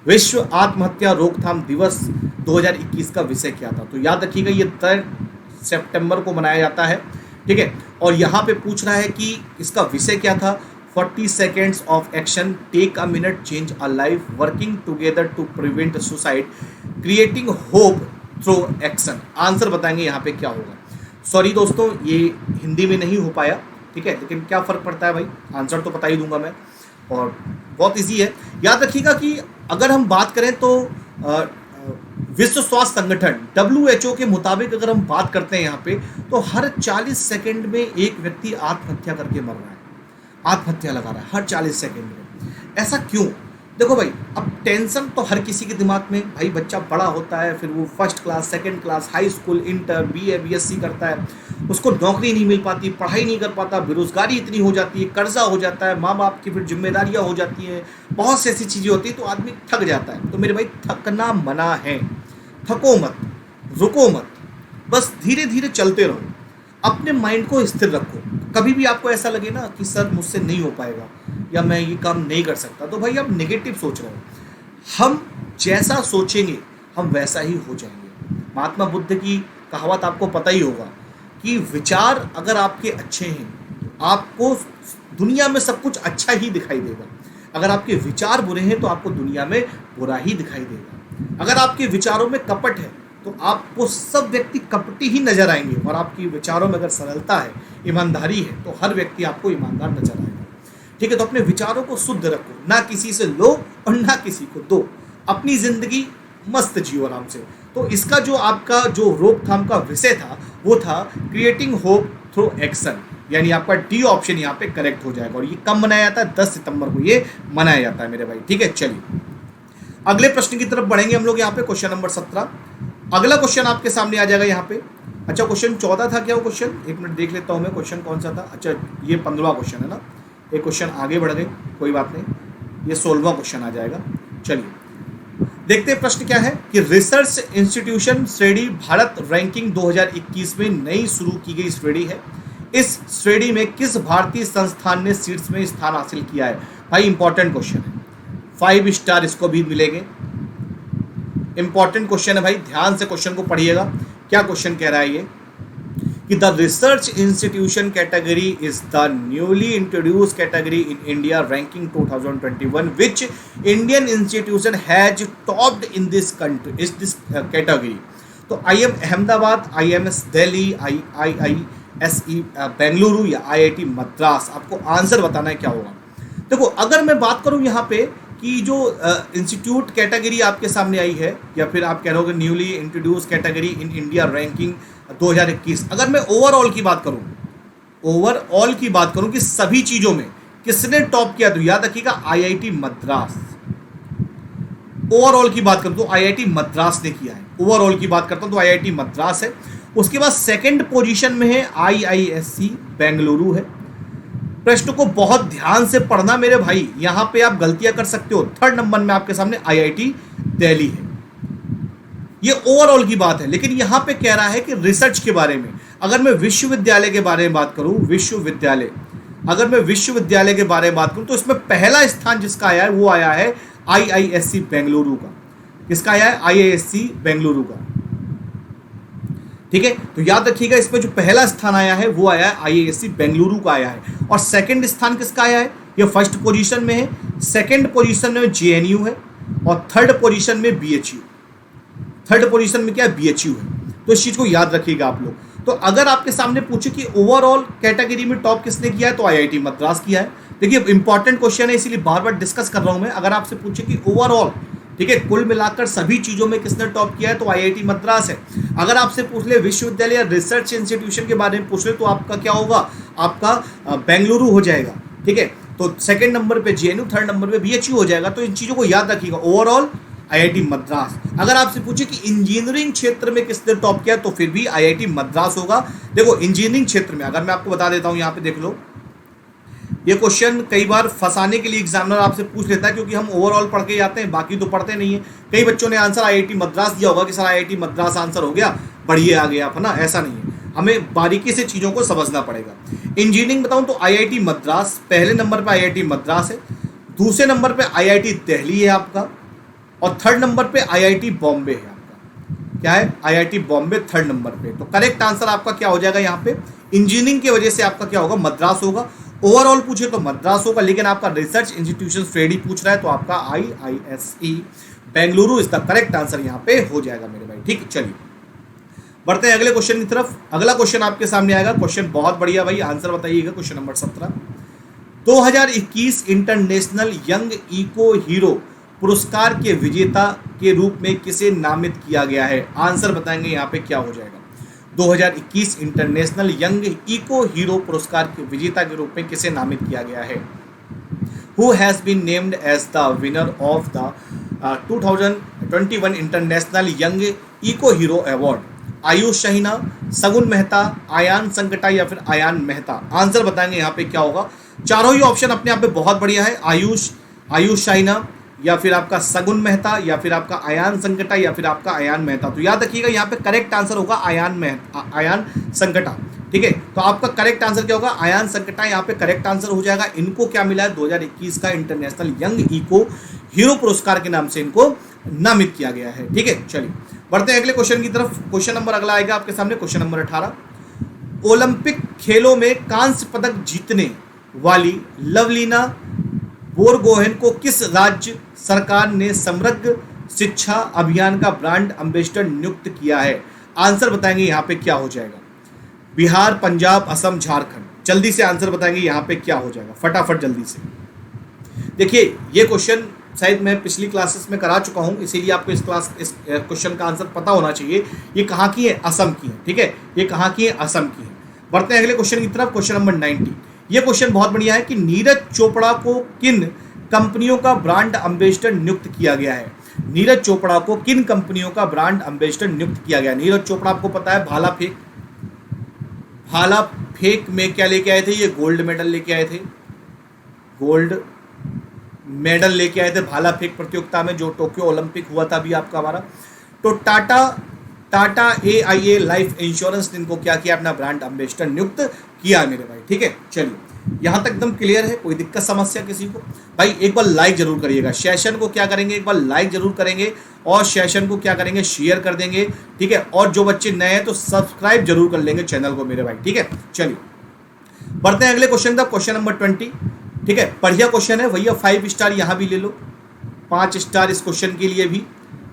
[SPEAKER 1] विश्व आत्महत्या रोकथाम दिवस 2021 का विषय क्या था। तो याद रखिएगा ये 3 सितंबर को मनाया जाता है। ठीक है, और यहाँ पे पूछ रहा है कि इसका विषय क्या था। 40 seconds of action, take a minute, change a life, working together to prevent suicide, creating hope through action. Answer बताएंगे यहाँ पे क्या होगा। सॉरी दोस्तों, ये हिंदी में नहीं हो पाया। ठीक है, लेकिन क्या फ़र्क पड़ता है भाई, आंसर तो बता ही दूंगा मैं, और बहुत इजी है। याद रखिएगा कि अगर हम बात करें तो विश्व स्वास्थ्य संगठन WHO के मुताबिक अगर हम बात करते हैं यहाँ पे, तो हर 40 सेकंड में एक व्यक्ति आत्महत्या करके मर रहा है, आत्महत्या लगा रहा है हर 40 सेकंड में। ऐसा क्यों? देखो भाई, अब टेंशन तो हर किसी के दिमाग में, भाई बच्चा बड़ा होता है, फिर वो first class, second class, high school, inter, BA BSc करता है, उसको नौकरी नहीं मिल पाती, पढ़ाई नहीं कर पाता, बेरोजगारी इतनी हो जाती है, कर्जा हो जाता है, माँ बाप की फिर जिम्मेदारियाँ हो जाती हैं, बहुत सी ऐसी चीज़ें होती हैं, तो आदमी थक जाता है। तो मेरे भाई थकना मना है, थको मत, रुको मत, बस धीरे धीरे चलते रहो, अपने माइंड को स्थिर रखो। कभी भी आपको ऐसा लगे ना कि सर मुझसे नहीं हो पाएगा या मैं ये काम नहीं कर सकता, तो भाई आप नेगेटिव सोच रहे हो। हम जैसा सोचेंगे हम वैसा ही हो जाएंगे। महात्मा बुद्ध की कहावत आपको पता ही होगा कि विचार अगर आपके अच्छे हैं, आपको दुनिया में सब कुछ अच्छा ही दिखाई देगा। अगर आपके विचार बुरे हैं तो आपको दुनिया में बुरा ही दिखाई देगा। अगर आपके विचारों में कपट है तो आपको सब व्यक्ति कपटी ही नजर आएंगे, और आपके विचारों में अगर सरलता है, ईमानदारी है, तो हर व्यक्ति आपको ईमानदार नजर आएगा। ठीक है, तो अपने विचारों को शुद्ध रखो, ना किसी से लो और ना किसी को दो, अपनी जिंदगी मस्त जियो आराम से। तो इसका जो आपका जो रोकथाम का विषय था वो था क्रिएटिंग होप थ्रू एक्शन, यानी आपका डी ऑप्शन यहाँ पे करेक्ट हो जाएगा। और ये कब मनाया जाता है? 10 सितंबर को ये मनाया जाता है मेरे भाई। ठीक है, चलिए अगले प्रश्न की तरफ बढ़ेंगे हम लोग यहाँ पे, क्वेश्चन नंबर 17। अगला क्वेश्चन आपके सामने आ जाएगा यहाँ पे। अच्छा, क्वेश्चन 14 था क्या वो क्वेश्चन? एक मिनट देख लेता हूँ मैं, क्वेश्चन कौन सा था। अच्छा, ये 15वां क्वेश्चन है ना, एक क्वेश्चन आगे बढ़ गए, कोई बात नहीं, ये 16वां क्वेश्चन आ जाएगा। चलिए देखते हैं प्रश्न क्या है कि रिसर्च इंस्टीट्यूशन श्रेणी भारत रैंकिंग 2021 में नई शुरू की गई श्रेणी है। इस श्रेणी में किस भारतीय संस्थान ने शीर्ष में स्थान हासिल किया है? भाई इंपॉर्टेंट क्वेश्चन है, 5 स्टार इसको भी मिलेंगे। इंपॉर्टेंट क्वेश्चन है भाई, ध्यान से क्वेश्चन को पढ़िएगा। क्या क्वेश्चन कह रहा है ये कि the research institution category is the newly introduced category in India ranking 2021 which Indian institution has topped in this country is this category. तो IIM Ahmedabad, IIMS Delhi, IISE Bengaluru या IIT मद्रास, आपको आंसर बताना है क्या होगा। देखो, अगर मैं बात करूं यहाँ पे कि जो इंस्टीट्यूट कैटेगरी आपके सामने आई है, या फिर आप कह रहे हो newly introduce category in India ranking 2021, अगर मैं ओवरऑल की बात करूं कि सभी चीज़ों में किसने टॉप किया, तो याद रखिएगा IIT मद्रास। ओवरऑल की बात करूं तो IIT मद्रास ने किया है। ओवरऑल की बात करता हूं तो IIT मद्रास है। उसके बाद सेकंड पोजीशन में है IISc बेंगलुरु है। प्रश्न को बहुत ध्यान से पढ़ना मेरे भाई, यहां पे आप गलतियां कर सकते हो। थर्ड नंबर में आपके सामने IIT दिल्ली है। ये ओवरऑल की बात है, लेकिन यहां पे कह रहा है कि रिसर्च के बारे में। अगर मैं विश्वविद्यालय के बारे में बात करूं, अगर मैं विश्वविद्यालय के बारे में बात करूं तो इसमें पहला स्थान जिसका आया है वो आया है IISc बेंगलुरु का। किसका आया है? IISc बेंगलुरु का। ठीक है, तो याद रखिएगा इसमें जो पहला स्थान आया है वो आया है IISc बेंगलुरु का आया है। और सेकंड स्थान किसका आया है? ये फर्स्ट पोजीशन में है, सेकंड पोजीशन में JNU है, और थर्ड पोजीशन में BHU। थर्ड पोजीशन में क्या है? BHU है। तो इस चीज को याद रखिएगा आप लोग। तो अगर आपके सामने पूछे कि ओवरऑल कैटेगरी में टॉप किसने किया है, तो IIT मद्रास किया है। देखिए इंपॉर्टेंट क्वेश्चन है, इसीलिए बार बार डिस्कस कर रहा हूं मैं। अगर आपसे पूछे कि ओवरऑल, ठीक है, कुल मिलाकर सभी चीजों में किसने टॉप किया है, तो IIT मद्रास है। अगर आपसे पूछ ले विश्वविद्यालय या रिसर्च इंस्टीट्यूशन के बारे में पूछ ले, तो आपका क्या होगा? आपका बेंगलुरु हो जाएगा। ठीक है, तो सेकंड नंबर पे JNU, थर्ड नंबर पे BHU हो जाएगा। तो इन चीजों को याद रखिएगा। Overall IIT Madras. अगर आपसे पूछे कि इंजीनियरिंग क्षेत्र में किसने टॉप किया तो फिर भी आईआईटी मद्रास होगा। देखो इंजीनियरिंग क्षेत्र में अगर मैं आपको बता देता हूं, यहाँ पे देख लो, ये क्वेश्चन कई बार फंसाने के लिए एग्जामिनर आपसे पूछ लेता है, क्योंकि हम ओवरऑल पढ़ के जाते हैं, बाकी तो पढ़ते नहीं है। कई बच्चों ने आंसर आईआईटी मद्रास दिया होगा कि सर आईआईटी मद्रास आंसर हो गया, बढ़िए आ गया आप, है ना, ऐसा नहीं है, हमें बारीकी से चीज़ों को समझना पड़ेगा। इंजीनियरिंग बताऊं तो आईआईटी मद्रास पहले नंबर पर आईआईटी मद्रास है, दूसरे नंबर पे आईआईटी दिल्ली है आपका, और थर्ड नंबर पे आईआईटी बॉम्बे है आपका। क्या है? आईआईटी बॉम्बे थर्ड नंबर पे। तो करेक्ट आंसर आपका क्या हो जाएगा यहाँ पे? इंजीनियरिंग की वजह से आपका क्या होगा? मद्रास होगा। ओवरऑल पूछे तो मद्रास होगा, लेकिन आपका रिसर्च इंस्टीट्यूशन फ्रेडी पूछ रहा है तो आपका IISE Bengaluru is the correct answer यहाँ पे हो जाएगा मेरे भाई। ठीक, चलिए बढ़ते हैं अगले क्वेश्चन की तरफ। अगला क्वेश्चन आपके सामने आएगा, क्वेश्चन बहुत बढ़िया भाई, आंसर बताइएगा। Question number 17, 2021 international young eco hero पुरस्कार के विजेता के रूप में किसे नामित किया गया है? आंसर बताएंगे यहाँ पे क्या हो जाएगा। 2021 इंटरनेशनल यंग इको हीरो पुरस्कार के विजेता के रूप में किसे नामित किया गया है? Who has been named as the winner of the 2021 international young eco hero award? Ayush Shahina, Sagun Mehta, Ayaan संकटा या फिर आयान मेहता? आंसर बताएंगे यहाँ पे क्या होगा। चारों ही ऑप्शन अपने आप में बहुत बढ़िया है, आयुष शाहीना या फिर आपका सगुन मेहता या फिर आपका आयान संकटा या फिर आपका आयान मेहता। तो याद रखिएगा यहाँ पे करेक्ट आंसर होगा आयान संकटा। ठीक है, तो आपका करेक्ट आंसर क्या होगा? आयान संकटा यहाँ पे करेक्ट आंसर हो जाएगा। इनको क्या मिला है? 2021 का इंटरनेशनल यंग इको हीरो पुरस्कार के नाम से इनको नामित किया गया है। ठीक है, चलिए बढ़ते हैं अगले क्वेश्चन की तरफ। क्वेश्चन नंबर अगला आएगा आपके सामने, क्वेश्चन नंबर 18, ओलंपिक खेलों में कांस्य पदक जीतने वाली लवलीना बोरगोहेन को किस राज्य सरकार ने समग्र शिक्षा अभियान का ब्रांड एम्बेसडर नियुक्त किया है? आंसर बताएंगे यहाँ पे क्या हो जाएगा। बिहार, पंजाब, असम, झारखंड? जल्दी से आंसर बताएंगे यहाँ पे क्या हो जाएगा, फटाफट जल्दी से। देखिए ये क्वेश्चन शायद मैं पिछली क्लासेस में करा चुका हूँ, इसीलिए आपको इस क्वेश्चन का आंसर पता होना चाहिए। ये कहाँ की है? असम की है। ठीक है, ये कहाँ की है? असम की है। बढ़ते हैं अगले क्वेश्चन की तरफ, क्वेश्चन नंबर 90। ये क्वेश्चन बहुत बढ़िया है कि नीरज चोपड़ा को किन कंपनियों का ब्रांड एम्बेसडर नियुक्त किया गया है? नीरज चोपड़ा को किन कंपनियों का ब्रांड एम्बेसडर नियुक्त किया गया? नीरज चोपड़ा आपको पता है भाला फेंक में क्या लेके आए थे? ये गोल्ड मेडल लेके आए थे, गोल्ड मेडल लेके आए थे भाला फेंक प्रतियोगिता में, जो टोक्यो ओलंपिक हुआ था अभी आपका हमारा। तो टाटा AIA लाइफ इंश्योरेंस ने इनको क्या किया? अपना ब्रांड एम्बेसडर नियुक्त किया मेरे भाई। ठीक है, चलिए यहाँ तक एकदम क्लियर है, कोई दिक्कत समस्या किसी को? भाई एक बार लाइक जरूर करिएगा, सेशन को क्या करेंगे, एक बार लाइक जरूर करेंगे और सेशन को क्या करेंगे, शेयर कर देंगे। ठीक है, और जो बच्चे नए हैं तो सब्सक्राइब जरूर कर लेंगे चैनल को मेरे भाई। ठीक है, चलिए बढ़ते हैं अगले क्वेश्चन तक, क्वेश्चन नंबर 20। ठीक है, बढ़िया क्वेश्चन है भैया, 5 स्टार यहाँ भी ले लो, 5 स्टार इस क्वेश्चन के लिए भी,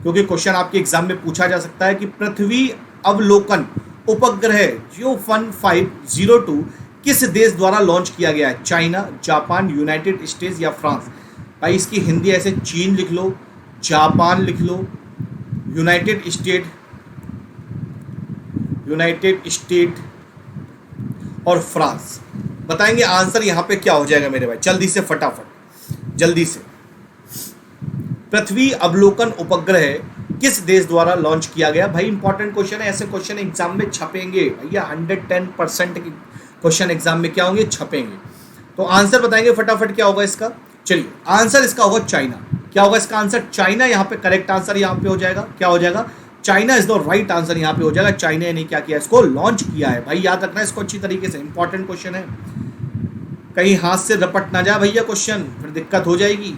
[SPEAKER 1] क्योंकि क्वेश्चन आपके एग्जाम में पूछा जा सकता है कि पृथ्वी अवलोकन उपग्रह JIOO-502 किस देश द्वारा लॉन्च किया गया है? चाइना, जापान, यूनाइटेड स्टेट्स या फ्रांस? भाई इसकी हिंदी ऐसे चीन लिख लो, जापान लिख लो, यूनाइटेड स्टेट और फ्रांस। बताएंगे आंसर यहाँ पे क्या हो जाएगा मेरे भाई, जल्दी से फटाफट जल्दी से। पृथ्वी अवलोकन उपग्रह किस देश द्वारा लॉन्च किया गया? भाई इंपॉर्टेंट क्वेश्चन है, ऐसे क्वेश्चन एग्जाम में छपेंगे भैया, 110% के क्वेश्चन एग्जाम में क्या होंगे? छपेंगे। तो आंसर बताएंगे फटाफट क्या होगा इसका। चलिए आंसर इसका होगा चाइना। क्या होगा इसका आंसर? चाइना यहाँ पे करेक्ट आंसर यहाँ पे हो जाएगा। क्या हो जाएगा? China is the right answer यहाँ पे हो जाएगा। चाइना ने क्या किया? इसको लॉन्च किया है। भाई याद रखना है इसको अच्छी तरीके से, इंपॉर्टेंट क्वेश्चन है, कहीं हाथ से रपट ना जाए भैया क्वेश्चन, फिर दिक्कत हो जाएगी,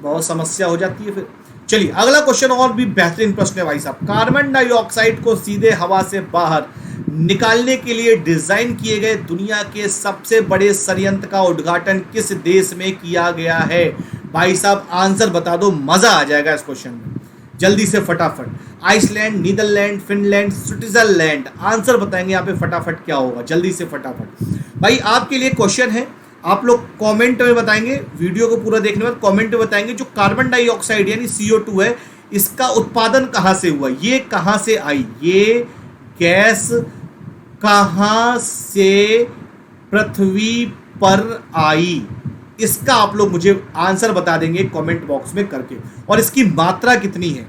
[SPEAKER 1] बहुत समस्या हो जाती है फिर। चलिए अगला क्वेश्चन और भी बेहतरीन प्रश्न है भाई साहब। कार्बन डाइऑक्साइड को सीधे हवा से बाहर निकालने के लिए डिजाइन किए गए दुनिया के सबसे बड़े संयंत्र का उद्घाटन किस देश में किया गया है? भाई साहब आंसर बता दो, मजा आ जाएगा इस क्वेश्चन में, जल्दी से फटाफट। Iceland, Netherlands, Finland, Switzerland? Answer बताएंगे यहाँ पे फटाफट क्या होगा, जल्दी से फटाफट। भाई आपके लिए क्वेश्चन है, आप लोग कमेंट में बताएंगे, वीडियो को पूरा देखने के बाद कमेंट में बताएंगे जो कार्बन डाइऑक्साइड यानी CO2 है, इसका उत्पादन कहाँ से हुआ, ये कहाँ से आई, ये गैस कहाँ से पृथ्वी पर आई, इसका आप लोग मुझे आंसर बता देंगे कमेंट बॉक्स में करके, और इसकी मात्रा कितनी है,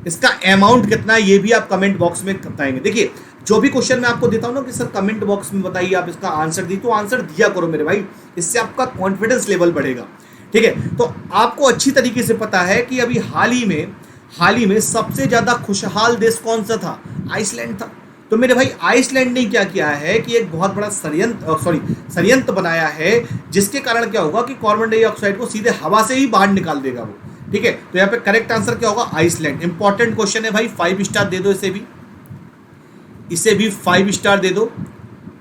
[SPEAKER 1] इसका अमाउंट कितना है, ये भी आप कमेंट बॉक्स में बताएंगे। देखिए जो भी क्वेश्चन मैं आपको देता हूं ना कि सर कमेंट बॉक्स में बताइए आप इसका आंसर दी, तो आंसर दिया करो मेरे भाई, इससे आपका कॉन्फिडेंस लेवल बढ़ेगा। ठीक है, तो आपको अच्छी तरीके से पता है कि अभी हाल ही में सबसे ज्यादा खुशहाल देश कौन सा था, आइसलैंड था। तो मेरे भाई आइसलैंड ने क्या किया है कि एक बहुत बड़ा षड्यंत्र बनाया है, जिसके कारण क्या होगा कि कार्बन डाइऑक्साइड को सीधे हवा से ही बाहर निकाल देगा वो। ठीक है, तो यहाँ पे करेक्ट आंसर क्या होगा, आइसलैंड। इंपॉर्टेंट क्वेश्चन है भाई, 5 स्टार दे दो, इसे भी 5 स्टार दे दो,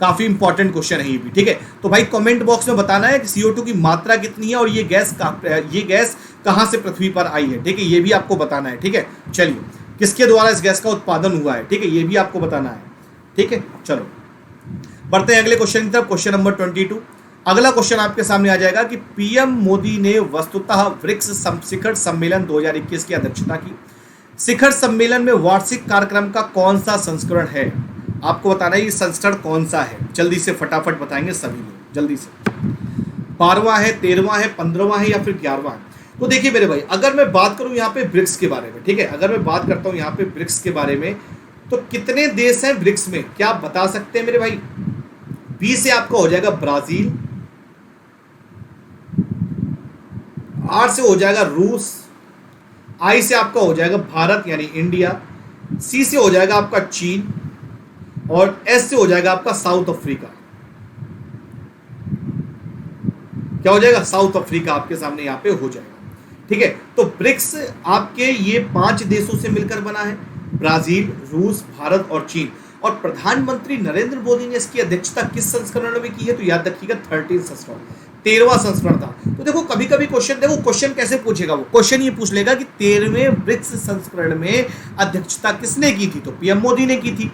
[SPEAKER 1] काफी इंपॉर्टेंट क्वेश्चन है ये भी। ठीक है, तो भाई कमेंट बॉक्स में बताना है कि CO2 की मात्रा कितनी है और ये गैस कहाँ से पृथ्वी पर आई है। ठीक है, ये भी आपको बताना है। ठीक है, चलिए किसके द्वारा इस गैस का उत्पादन हुआ है, ठीक है, ये भी आपको बताना है। ठीक है, चलो बढ़ते हैं अगले क्वेश्चन की तरफ, क्वेश्चन नंबर 22। अगला क्वेश्चन आपके सामने आ जाएगा कि PM मोदी ने वस्तुतः ब्रिक्स शिखर सम्मेलन 2021 की अध्यक्षता की। शिखर सम्मेलन में वार्षिक कार्यक्रम का कौन सा संस्करण है, आपको बताना है ये संस्करण कौन सा है, जल्दी से फटाफट बताएंगे सभी लोग, जल्दी से। 12वां है, 13वां है, 15वां है या फिर 11वां है। तो देखिए मेरे भाई, अगर मैं बात करूं यहाँ पे ब्रिक्स के बारे में, ठीक है, अगर मैं बात करता हूं यहाँ पे ब्रिक्स के बारे में, तो कितने देश हैं ब्रिक्स में, क्या आप बता सकते हैं मेरे भाई। बी से आपका हो जाएगा ब्राजील, आर से हो जाएगा रूस, आई से आपका हो जाएगा भारत यानी इंडिया, सी से हो जाएगा आपका चीन, और एस से हो जाएगा आपका साउथ अफ्रीका। क्या हो जाएगा, साउथ अफ्रीका आपके सामने यहाँ पे हो जाएगा। ठीक है, तो ब्रिक्स आपके ये 5 देशों से मिलकर बना है, ब्राजील, रूस, भारत और चीन। और प्रधानमंत्री नरेंद्र मोदी ने इसकी अध्यक्षता किस संस्करण में की है, तो याद रखिएगा 13 संस्करण, 13वां संस्करण था। तो देखो कभी कभी क्वेश्चन कैसे पूछेगा, वो क्वेश्चन ये पूछ लेगा कि 13वें ब्रिक्स संस्करण में अध्यक्षता किसने की थी, तो PM मोदी ने की थी।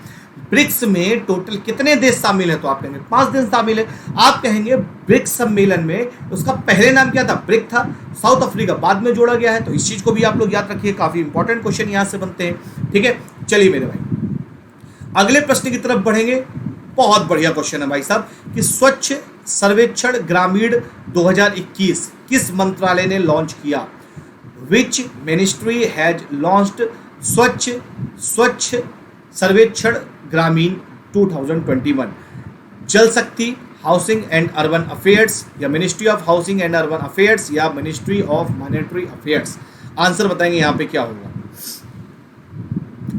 [SPEAKER 1] ब्रिक्स में टोटल कितने देश शामिल हैं, तो आप कहेंगे 5 देश शामिल है। आप कहेंगे ब्रिक्स सम्मेलन में उसका पहले नाम क्या था, ब्रिक था, साउथ अफ्रीका बाद में जोड़ा गया है, तो इस चीज को भी आप लोग याद रखिए, काफी इंपॉर्टेंट क्वेश्चन यहां से बनते हैं। ठीक है, चलिए मेरे भाई अगले प्रश्न की तरफ बढ़ेंगे। बहुत बढ़िया क्वेश्चन है भाई साहब कि स्वच्छ सर्वेक्षण ग्रामीण 2021 किस मंत्रालय ने लॉन्च किया, विच मिनिस्ट्री हैज लॉन्च्ड स्वच्छ सर्वेक्षण ग्रामीण 2021, Jal Shakti, housing and urban affairs, या ministry of housing and urban affairs, या ministry of monetary affairs. Answer बताएंगे यहाँ पे क्या होगा।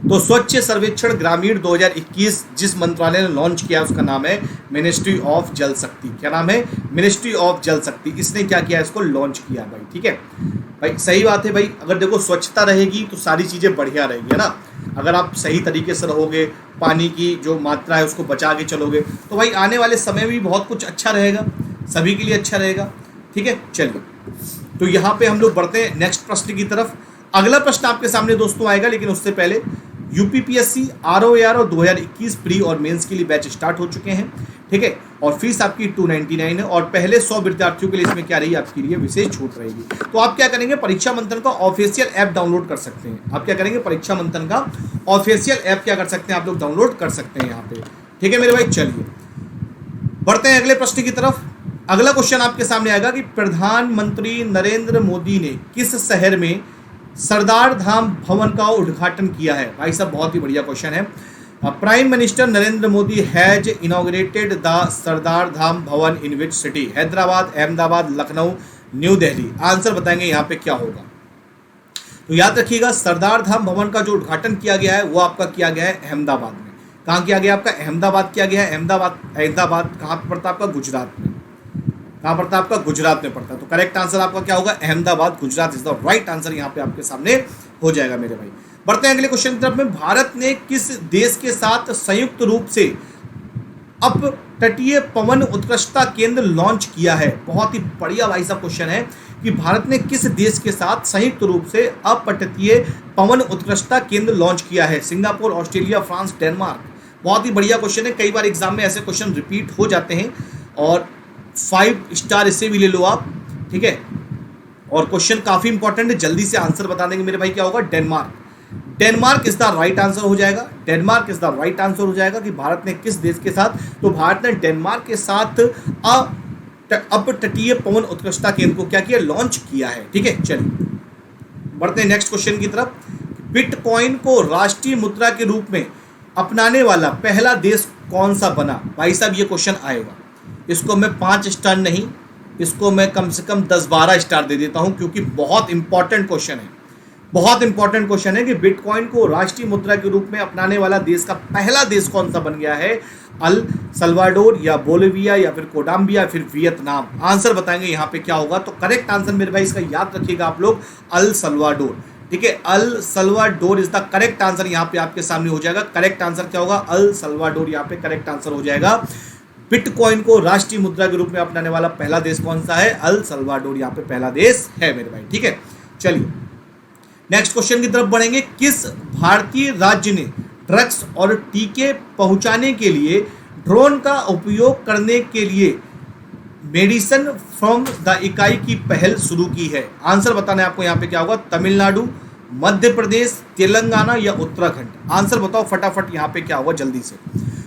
[SPEAKER 1] तो स्वच्छ सर्वेक्षण ग्रामीण 2021 जिस मंत्रालय ने लॉन्च किया उसका नाम है मिनिस्ट्री ऑफ जल शक्ति। क्या नाम है, मिनिस्ट्री ऑफ जल शक्ति। इसने क्या किया, इसको लॉन्च किया भाई। ठीक है भाई, सही बात है भाई, अगर देखो स्वच्छता रहेगी तो सारी चीज़ें बढ़िया रहेगी, है ना। अगर आप सही तरीके से रहोगे, पानी की जो मात्रा है उसको बचा के चलोगे, तो भाई आने वाले समय में भी बहुत कुछ अच्छा रहेगा, सभी के लिए अच्छा रहेगा। ठीक है, चलिए तो यहाँ पे हम लोग बढ़ते हैं नेक्स्ट प्रश्न की तरफ। अगला प्रश्न आपके सामने दोस्तों आएगा, लेकिन उससे पहले UPPSC ROAR और 2021 प्री और मेंस के लिए बैच स्टार्ट हो चुके हैं। ठीक है, और फीस आपकी 299 है, और पहले 100 विद्यार्थियों के लिए इसमें क्या रही आपके लिए विशेष छूट रहेगी। तो आप क्या करेंगे, परीक्षा मंथन का ऑफिशियल ऐप डाउनलोड कर सकते हैं। आप क्या करेंगे, परीक्षा मंथन का ऑफिशियल ऐप क्या कर सकते हैं, आप लोग डाउनलोड कर सकते हैं यहाँ पे। ठीक है मेरे भाई, चलिए बढ़ते हैं अगले प्रश्न की तरफ। अगला क्वेश्चन आपके सामने आएगा कि प्रधानमंत्री नरेंद्र मोदी ने किस शहर में सरदार धाम भवन का उद्घाटन किया है। भाई साहब बहुत ही बढ़िया क्वेश्चन है। Prime Minister Narendra Modi has inaugurated the Sardar Dham Bhavan in which city, Hyderabad, Ahmedabad, Lucknow, New Delhi. Answer बताएंगे यहाँ पे क्या होगा। तो याद रखिएगा सरदार धाम भवन का जो उद्घाटन किया गया है वो आपका किया गया है अहमदाबाद में। कहाँ किया गया आपका, अहमदाबाद किया गया है। अहमदाबाद कहाँ पर पड़ता है आपका, गुजरात में। कहाँ पड़ता है आपका, गुजरात में पड़ता है। तो करेक्ट आंसर आपका क्या होगा, Ahmedabad, Gujarat is the right answer यहाँ पे आपके सामने हो जाएगा मेरे भाई। बढ़ते हैं अगले क्वेश्चन की तरफ में। भारत ने किस देश के साथ संयुक्त रूप से अप तटीय पवन उत्कृष्टता केंद्र लॉन्च किया है। बहुत ही बढ़िया भाई साहब क्वेश्चन है कि भारत ने किस देश के साथ संयुक्त रूप से अपतटीय पवन उत्कृष्टता केंद्र लॉन्च किया है। Singapore, Australia, France, Denmark. बहुत ही बढ़िया क्वेश्चन है, कई बार एग्जाम में ऐसे क्वेश्चन रिपीट हो जाते हैं, और 5 स्टार इसे भी ले लो आप। ठीक है, और क्वेश्चन काफी इंपॉर्टेंट है, जल्दी से आंसर बता देंगे मेरे भाई। क्या होगा, Denmark. Denmark is the right answer हो जाएगा। Denmark is the right answer हो जाएगा कि भारत ने किस देश के साथ, तो भारत ने डेनमार्क के साथ अपतटीय पवन उत्कृष्टता केंद्र को क्या किया, लॉन्च किया है। ठीक है, चलिए बढ़ते हैं नेक्स्ट क्वेश्चन की तरफ। बिटकॉइन को राष्ट्रीय मुद्रा के रूप में अपनाने वाला पहला देश कौन सा बना? भाई साहब ये क्वेश्चन आएगा, इसको मैं 5 स्टार नहीं, इसको मैं कम से कम 10-12 स्टार दे देता हूं, क्योंकि बहुत इंपॉर्टेंट क्वेश्चन है, बहुत इंपॉर्टेंट क्वेश्चन है कि बिटकॉइन को राष्ट्रीय मुद्रा के रूप में अपनाने वाला देश का पहला देश कौन सा बन गया है? अल सल्वाडोर या बोलिविया या फिर कोलंबिया या फिर वियतनाम? आंसर बताएंगे यहाँ पे क्या होगा। तो करेक्ट आंसर मेरे भाई इसका याद रखिएगा आप लोग, अल सल्वाडोर। ठीक है, El Salvador is the correct answer, यहाँ पे आपके सामने हो जाएगा। करेक्ट आंसर क्या होगा? अल सल्वाडोर यहाँ पे करेक्ट आंसर हो जाएगा। बिटकॉइन को राष्ट्रीय मुद्रा के रूप में अपनाने वाला पहला देश कौन सा है? अल सल्वाडोर यहाँ पे पहला देश है मेरे भाई। ठीक है, चलिए नेक्स्ट क्वेश्चन की तरफ बढ़ेंगे। किस भारतीय राज्य ने ड्रग्स और टीके पहुंचाने के लिए ड्रोन का उपयोग करने के लिए मेडिसिन फ्रॉम द इकाई की पहल शुरू की है? आंसर बताना है आपको, यहाँ पे क्या होगा? तमिलनाडु, मध्य प्रदेश, तेलंगाना या उत्तराखंड? आंसर बताओ फटाफट, यहाँ पे क्या होगा जल्दी से।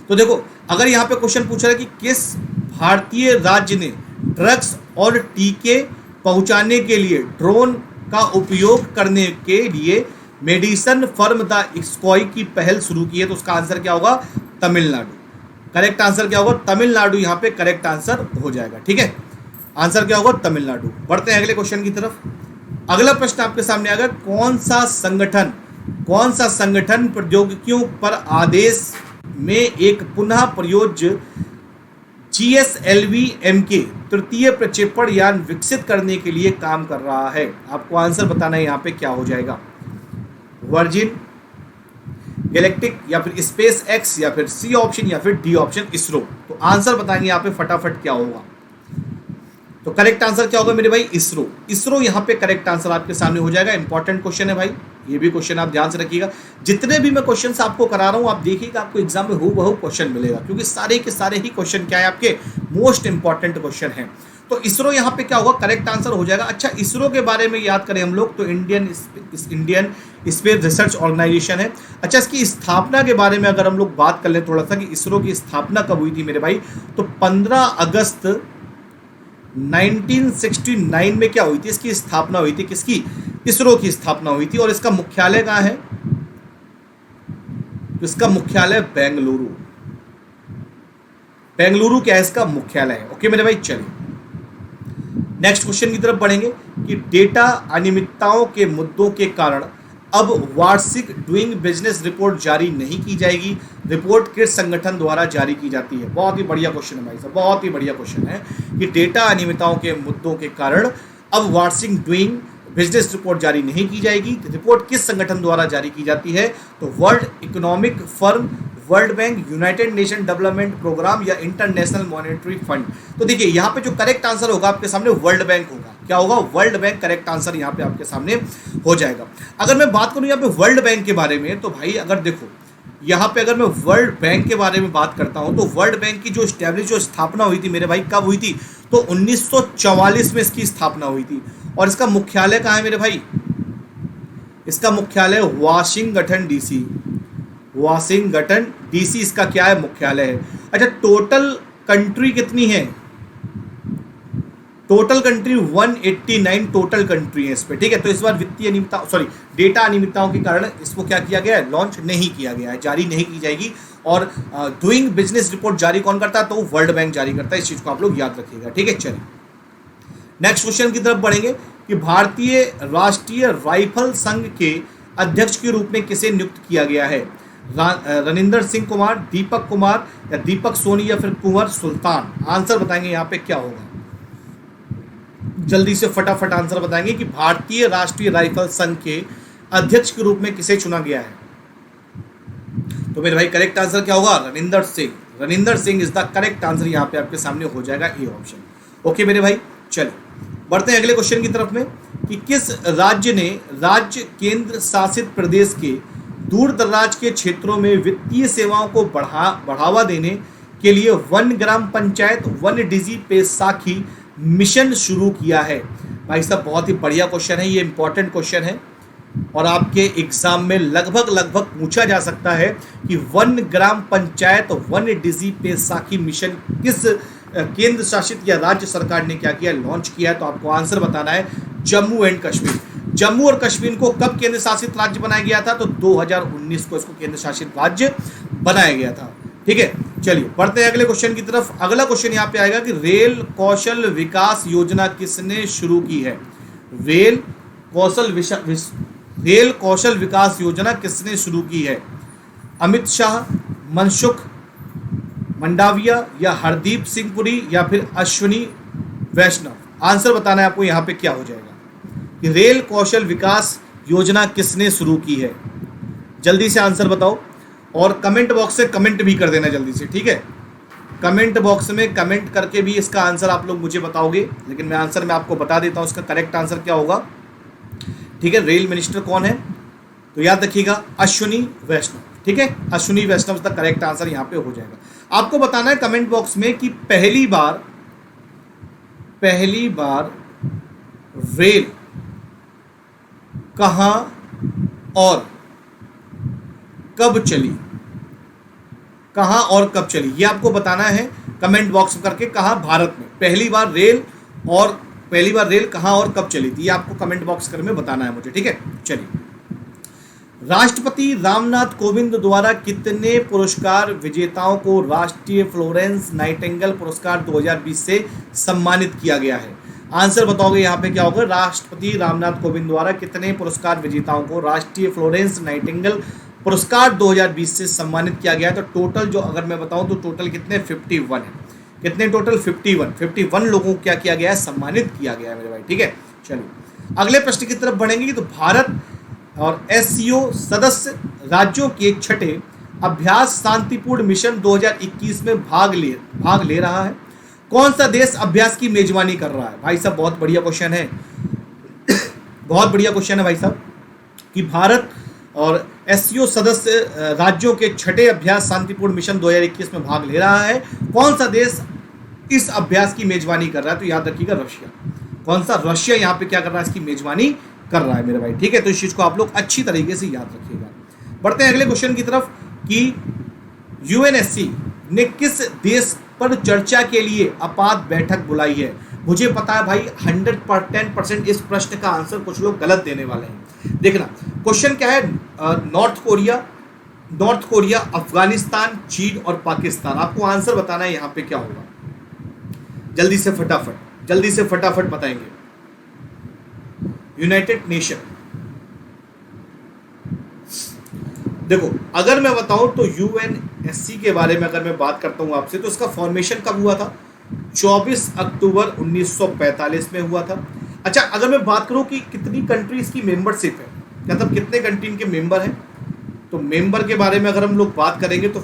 [SPEAKER 1] तो देखो, अगर यहाँ पे क्वेश्चन पूछ रहा है कि किस भारतीय राज्य ने ड्रग्स और टीके पहुंचाने के लिए ड्रोन का उपयोग करने के लिए मेडिसिन फर्म द इस्कॉई की पहल शुरू की है, तो उसका आंसर क्या होगा? तमिलनाडु। करेक्ट आंसर क्या होगा? तमिलनाडु यहाँ पे करेक्ट आंसर हो जाएगा। ठीक है, आंसर क्या होगा? तमिलनाडु। बढ़ते हैं अगले क्वेश्चन की तरफ। अगला प्रश्न आपके सामने आएगा, कौन सा संगठन प्रौद्योगिकियों पर आदेश में एक पुनः प्रयोज्य GSLV-M के तृतीय प्रक्षेपण यान विकसित करने के लिए काम कर रहा है? आपको आंसर बताना है यहाँ पे क्या हो जाएगा? वर्जिन, गैलेक्टिक या फिर स्पेस एक्स या फिर सी ऑप्शन या फिर डी ऑप्शन इसरो? तो आंसर बताएंगे यहाँ पे फटाफट क्या होगा। तो करेक्ट आंसर क्या होगा मेरे भाई? इसरो। इसरो यहाँ पे करेक्ट आंसर आपके सामने हो जाएगा। इंपॉर्टेंट क्वेश्चन है भाई, ये भी क्वेश्चन आप ध्यान से रखिएगा। जितने भी मैं क्वेश्चंस आपको करा रहा हूँ आप देखिएगा, आपको एग्जाम में हूबहू क्वेश्चन मिलेगा, क्योंकि सारे के सारे ही क्वेश्चन क्या है आपके मोस्ट इंपॉर्टेंट क्वेश्चन हैं। तो इसरो यहाँ पे क्या होगा? करेक्ट आंसर हो जाएगा। अच्छा, इसरो के बारे में याद करें हम लोग तो इंडियन स्पेस रिसर्च ऑर्गेनाइजेशन है। अच्छा, इसकी स्थापना के बारे में अगर हम लोग बात कर लें थोड़ा सा कि इसरो की स्थापना कब हुई थी मेरे भाई, तो 15 अगस्त 1969 में क्या हुई थी? इसकी स्थापना हुई थी। किसकी? इसरो की स्थापना हुई थी। और इसका मुख्यालय कहाँ है? इसका मुख्यालय बेंगलुरु। बेंगलुरु क्या है इसका मुख्यालय है। ओके मेरे भाई, चलिए नेक्स्ट क्वेश्चन की तरफ बढ़ेंगे कि डेटा अनियमितताओं के मुद्दों के कारण अब वार्षिक डूइंग बिजनेस रिपोर्ट जारी नहीं की जाएगी। रिपोर्ट किस संगठन द्वारा जारी की जाती है? बहुत ही बढ़िया क्वेश्चन है भाई साहब, बहुत ही बढ़िया क्वेश्चन है कि डेटा अनियमितताओं के मुद्दों के कारण अब वार्षिक डूइंग बिजनेस रिपोर्ट जारी नहीं की जाएगी। रिपोर्ट किस संगठन द्वारा जारी की जाती है? तो world economic forum, world bank, united nation development programme या इंटरनेशनल मॉनेटरी फंड? तो देखिए यहाँ पे जो करेक्ट आंसर होगा आपके सामने वर्ल्ड बैंक होगा। क्या होगा? वर्ल्ड बैंक करेक्ट आंसर यहाँ पे आपके सामने हो जाएगा। अगर मैं बात करूँ यहाँ पे वर्ल्ड बैंक के बारे में, तो भाई अगर देखो यहाँ पे अगर मैं वर्ल्ड बैंक के बारे में बात करता हूँ तो वर्ल्ड बैंक की जो स्थापना हुई थी मेरे भाई, कब हुई थी? तो 1944 में इसकी स्थापना हुई थी। और इसका मुख्यालय कहाँ है मेरे भाई? इसका मुख्यालय वाशिंगटन डीसी। वाशिंगटन डीसी इसका क्या है? मुख्यालय है। अच्छा, टोटल कंट्री कितनी है? टोटल कंट्री 189 टोटल कंट्री है इस पे। ठीक है, तो इस बार वित्तीय अनियमितता डेटा अनियमितताओं के कारण इसको क्या किया गया है? लॉन्च नहीं किया गया है, जारी नहीं की जाएगी। और डूइंग बिजनेस रिपोर्ट जारी कौन करता है? तो वर्ल्ड बैंक जारी करता है। इस चीज को आप लोग याद रखिएगा। ठीक है, चलिए नेक्स्ट क्वेश्चन की तरफ बढ़ेंगे कि भारतीय राष्ट्रीय राइफल संघ के अध्यक्ष के रूप में किसे नियुक्त किया गया है? रनिंदर सिंह कुमार, दीपक कुमार या दीपक सोनी या फिर कुंवर सुल्तान? आंसर बताएंगे यहाँ पे क्या होगा, जल्दी से फटाफट आंसर बताएंगे कि भारतीय राष्ट्रीय राइफल संघ के अध्यक्ष के रूप में किसे चुना गया है? तो मेरे भाई करेक्ट आंसर क्या होगा? Raninder Singh. Raninder Singh is the correct answer, यहाँ पे आपके सामने हो जाएगा ए ऑप्शन। ओके मेरे भाई, चलिए बढ़ते हैं अगले क्वेश्चन की तरफ में कि किस राज्य ने राज्य केंद्र शासित प्रदेश के दूर दराज के क्षेत्रों में वित्तीय सेवाओं को बढ़ावा देने के लिए वन ग्राम पंचायत वन डिजी पेसाखी मिशन शुरू किया है? भाई साहब बहुत ही बढ़िया क्वेश्चन है, ये इंपॉर्टेंट क्वेश्चन है और आपके एग्जाम में लगभग पूछा जा सकता है कि वन ग्राम पंचायत वन डिजी पेसाखी मिशन किस केंद्र शासित या राज्य सरकार ने क्या किया, लॉन्च किया है? तो आपको आंसर बताना है जम्मू एंड कश्मीर। जम्मू और कश्मीर को कब केंद्र शासित राज्य बनाया गया था? तो 2019 को इसको केंद्र शासित राज्य बनाया गया था। ठीक है, चलिए बढ़ते हैं अगले क्वेश्चन की तरफ। अगला क्वेश्चन यहाँ पे आएगा कि रेल कौशल विकास योजना किसने शुरू की है? रेल कौशल विकास योजना किसने शुरू की है? अमित शाह, मनसुख मंडाविया या हरदीप सिंह पुरी या फिर अश्विनी वैष्णव? आंसर बताना है आपको यहाँ पे क्या हो जाएगा कि रेल कौशल विकास योजना किसने शुरू की है। जल्दी से आंसर बताओ और कमेंट बॉक्स से कमेंट भी कर देना जल्दी से। ठीक है, कमेंट बॉक्स में कमेंट करके भी इसका आंसर आप लोग मुझे बताओगे, लेकिन मैं आंसर में आपको बता देता हूँ इसका करेक्ट आंसर क्या होगा। ठीक है, रेल मिनिस्टर कौन है? तो याद रखिएगा अश्विनी वैष्णव। ठीक है, अश्विनी वैष्णव द करेक्ट आंसर यहाँ पे हो जाएगा। आपको बताना है कमेंट बॉक्स में कि पहली बार रेल कहां और कब चली? कहां और कब चली ये आपको बताना है कमेंट बॉक्स में करके। कहां? भारत में पहली बार रेल कहां और कब चली थी, ये आपको कमेंट बॉक्स कर में बताना है मुझे। ठीक है, चलिए। राष्ट्रपति रामनाथ कोविंद द्वारा कितने पुरस्कार विजेताओं को राष्ट्रीय फ्लोरेंस नाइटिंगेल पुरस्कार 2020 से सम्मानित किया गया है? आंसर बताओगे यहाँ पे क्या होगा। राष्ट्रपति रामनाथ कोविंद द्वारा कितने पुरस्कार विजेताओं को राष्ट्रीय फ्लोरेंस नाइटिंगेल पुरस्कार 2020 से सम्मानित किया गया है? तो टोटल जो अगर मैं बताऊं तो टोटल कितने 51 है। कितने टोटल? 51 लोगों को क्या किया गया है, सम्मानित किया गया है मेरे भाई। ठीक है, चलिए अगले प्रश्न की तरफ बढ़ेंगे। तो भारत और एससीओ सदस्य राज्यों के छठे अभ्यास शांतिपूर्ण मिशन 2021 में भाग ले रहा है। कौन सा देश अभ्यास की मेजबानी कर रहा है? भाई साहब बहुत बढ़िया क्वेश्चन है बहुत बढ़िया क्वेश्चन है भाई साहब कि भारत और एससीओ सदस्य राज्यों के छठे अभ्यास शांतिपूर्ण मिशन 2021 में भाग ले रहा है। कौन सा देश इस अभ्यास की मेजबानी कर रहा है? तो याद रखिएगा रशिया। कौन सा? रशिया यहाँ पे क्या कर रहा है, इसकी मेजबानी कर रहा है मेरे भाई। ठीक है, तो इस चीज को आप लोग अच्छी तरीके से याद रखिएगा। बढ़ते हैं अगले क्वेश्चन की तरफ कि यूएनएससी ने किस देश पर चर्चा के लिए आपात बैठक बुलाई है? मुझे पता है भाई 110% इस प्रश्न का आंसर कुछ लोग गलत देने वाले हैं। देखना क्वेश्चन क्या है। नॉर्थ कोरिया, अफगानिस्तान, चीन और पाकिस्तान। आपको आंसर बताना है यहाँ पे क्या होगा। जल्दी से फटाफट बताएंगे। United nation. देखो अगर मैं बताऊं तो यूएनएससी के बारे में अगर मैं बात करता हूं आपसे, तो इसका फॉर्मेशन कब हुआ था? 24 अक्टूबर 1945 में हुआ था। अच्छा, अगर मैं बात करूं कि कितनी कंट्रीज की मेंबरशिप है, मतलब कितने कंट्री के मेंबर हैं, तो मेंबर के बारे में अगर हम लोग बात करेंगे तो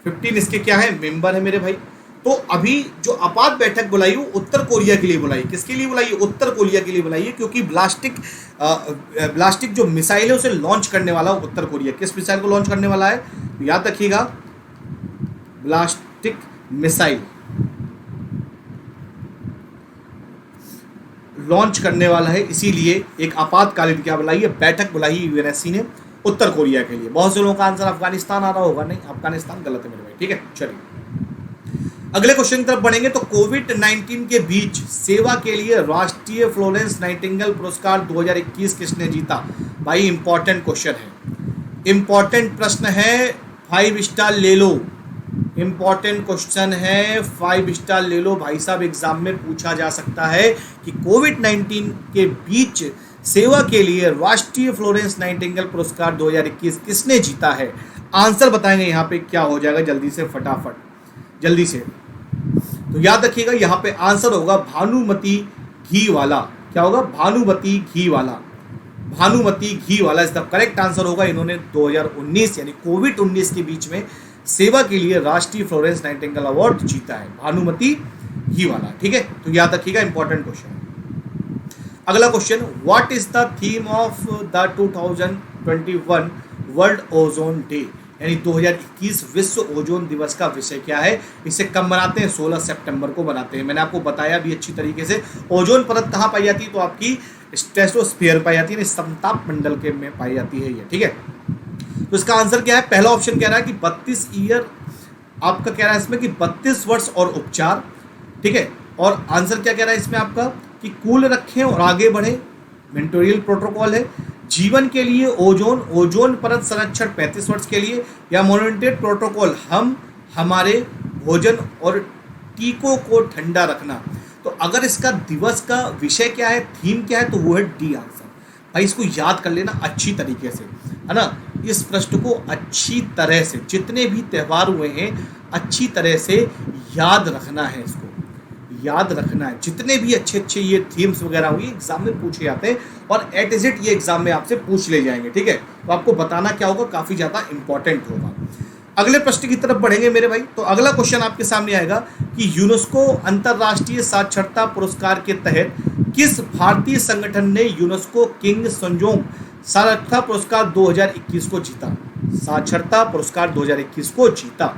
[SPEAKER 1] 15 इसके क्या है, मेंबर है मेरे भाई। तो अभी जो आपात बैठक बुलाई वो उत्तर कोरिया के लिए बुलाई। किसके लिए बुलाई? उत्तर कोरिया के लिए बुलाई है, क्योंकि ब्लास्टिक जो मिसाइल है उसे लॉन्च करने वाला उत्तर कोरिया। किस मिसाइल को लॉन्च करने वाला है? तो याद रखिएगा ब्लास्टिक मिसाइल लॉन्च करने वाला है, इसीलिए एक आपातकालीन क्या बुलाई है, बैठक बुलाई है यूएनएससी ने उत्तर कोरिया के लिए। बहुत से लोगों का आंसर अफगानिस्तान आ रहा होगा, नहीं अफगानिस्तान गलत है मेरे भाई। ठीक है, चलिए अगले क्वेश्चन की तरफ बढ़ेंगे। तो कोविड-19 के बीच सेवा के लिए राष्ट्रीय फ्लोरेंस नाइटिंगेल पुरस्कार 2021 किसने जीता? भाई इंपॉर्टेंट क्वेश्चन है, इंपॉर्टेंट प्रश्न है, 5 स्टार ले लो। इंपॉर्टेंट क्वेश्चन है, 5 स्टार ले लो भाई साहब। एग्जाम में पूछा जा सकता है कि कोविड-19 के बीच सेवा के लिए राष्ट्रीय फ्लोरेंस नाइटिंगेल पुरस्कार 2021 किसने जीता है? आंसर बताएंगे यहाँ पे क्या हो जाएगा, जल्दी से फटाफट, जल्दी से। तो याद रखिएगा यहाँ पे आंसर होगा भानुमति घीवाला। क्या होगा? Bhanumati Ghiwala is the correct answer होगा। इन्होंने 2019 यानी कोविड-19 के बीच में सेवा के लिए राष्ट्रीय फ्लोरेंस नाइटिंगेल अवार्ड जीता है, भानुमति घीवाला। ठीक है, तो याद रखिएगा, इंपॉर्टेंट क्वेश्चन। अगला question, what is the theme of the 2021 world ozone day? यानी 2021 विश्व ओजोन दिवस का विषय क्या है? इसे कब मनाते हैं? 16 सितंबर को मनाते हैं। मैंने आपको बताया भी अच्छी तरीके से। ओजोन परत कहाँ पाई जाती है? तो आपकी स्ट्रेटोस्फीयर पाई जाती है, समताप मंडल के में पाई जाती है ये। ठीक है, तो इसका आंसर क्या है? पहला ऑप्शन कह रहा है कि आपका कह रहा है इसमें कि 32 वर्ष और उपचार, ठीक है। और आंसर क्या कह रहा है इसमें आपका कि कूल रखें और आगे बढ़े, मेंटोरियल प्रोटोकॉल है। जीवन के लिए ओजोन परत संरक्षण 35 वर्ष के लिए, या मोनिटेड प्रोटोकॉल हम हमारे भोजन और टीकों को ठंडा रखना। तो अगर इसका दिवस का विषय क्या है, थीम क्या है, तो वो है डी आंसर। भाई इसको याद कर लेना अच्छी तरीके से, है ना। इस प्रश्न को अच्छी तरह से, जितने भी त्यौहार हुए हैं अच्छी तरह से याद रखना है, इसको याद रखना है। जितने भी अच्छे अच्छे ये थीम्स वगैरह हुई एग्जाम में पूछे जाते हैं और एट इज इट ये एग्जाम में आपसे पूछ ले जाएंगे, ठीक है। तो आपको बताना क्या होगा, काफ़ी ज़्यादा इंपॉर्टेंट होगा। अगले प्रश्न की तरफ बढ़ेंगे मेरे भाई। तो अगला क्वेश्चन आपके सामने आएगा कि यूनेस्को अंतर्राष्ट्रीय साक्षरता पुरस्कार के तहत किस भारतीय संगठन ने यूनेस्को किंग संजोग साक्षरता पुरस्कार 2021 को जीता। साक्षरता पुरस्कार 2021 को जीता।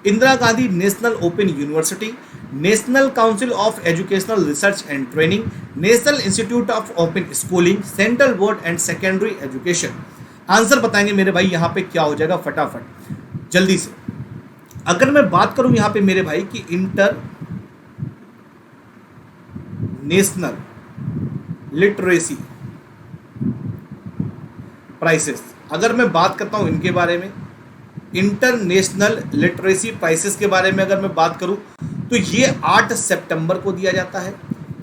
[SPEAKER 1] Indira Gandhi national open university, national council of educational research and training, national institute of open schooling, central board and secondary education. Answer बताएंगे मेरे भाई यहाँ पे क्या हो जाएगा फटाफट जल्दी से। अगर मैं बात करूं यहाँ पे मेरे भाई कि इंटर नेशनल लिटरेसी प्राइसेस, अगर मैं बात करता हूं इनके बारे में, इंटरनेशनल लिटरेसी प्राइसेस के बारे में अगर मैं बात करूं तो ये 8 सितंबर को दिया जाता है,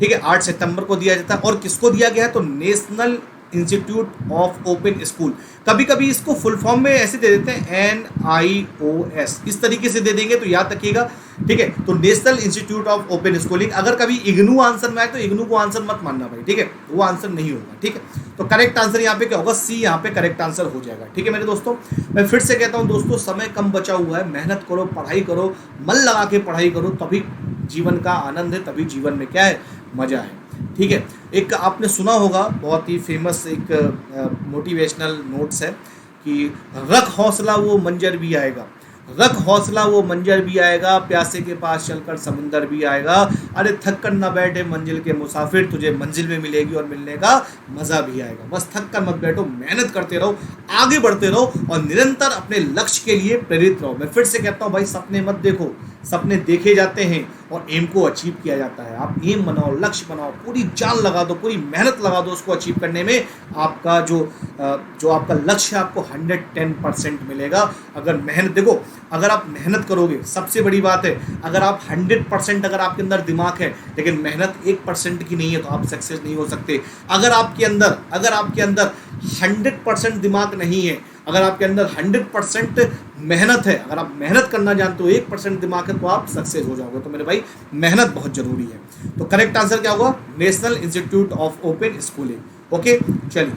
[SPEAKER 1] ठीक है। 8 सितंबर को दिया जाता है। और किसको दिया गया है, तो national institute of open school. कभी कभी इसको फुल फॉर्म में ऐसे दे देते हैं NIOS, इस तरीके से दे देंगे तो याद रखिएगा, ठीक है। तो national institute of open schooling. अगर कभी इग्नू आंसर में आए तो इग्नू को आंसर मत मानना भाई, ठीक है, वो आंसर नहीं होगा, ठीक है। तो करेक्ट आंसर यहाँ पे क्या होगा, सी यहाँ पे करेक्ट आंसर हो जाएगा, ठीक है मेरे दोस्तों। मैं फिर से कहता हूँ दोस्तों, समय कम बचा हुआ है, मेहनत करो, पढ़ाई करो, मन लगा के पढ़ाई करो, तभी जीवन का आनंद है, तभी जीवन में क्या है, मजा है, ठीक है। एक आपने सुना होगा बहुत ही फेमस एक मोटिवेशनल नोट्स है कि रख हौसला वो मंजर भी आएगा, रख हौसला वो मंजर भी आएगा, प्यासे के पास चलकर समुंदर भी आएगा, अरे थक कर ना बैठे मंजिल के मुसाफिर, तुझे मंजिल में मिलेगी और मिलने का मज़ा भी आएगा। बस थक कर मत बैठो, मेहनत करते रहो, आगे बढ़ते रहो और निरंतर अपने लक्ष्य के लिए प्रेरित रहो। मैं फिर से कहता हूँ भाई, सपने मत देखो, सपने देखे जाते हैं और एम को अचीव किया जाता है। आप एम बनाओ, लक्ष्य बनाओ, पूरी जान लगा दो, पूरी मेहनत लगा दो उसको अचीव करने में। आपका जो आपका लक्ष्य है आपको 110% मिलेगा। अगर मेहनत, देखो अगर आप मेहनत करोगे, सबसे बड़ी बात है, अगर आप 100% अगर आपके अंदर दिमाग है लेकिन मेहनत 1% की नहीं है तो आप सक्सेस नहीं हो सकते। अगर आपके अंदर 100% दिमाग नहीं है, अगर आपके अंदर 100% मेहनत है, अगर आप मेहनत करना जानते हो, 1% दिमाग है, तो आप सक्सेस हो जाओगे। तो मेरे भाई मेहनत बहुत जरूरी है। तो करेक्ट आंसर क्या होगा, national institute of open schooling. Okay, चलिए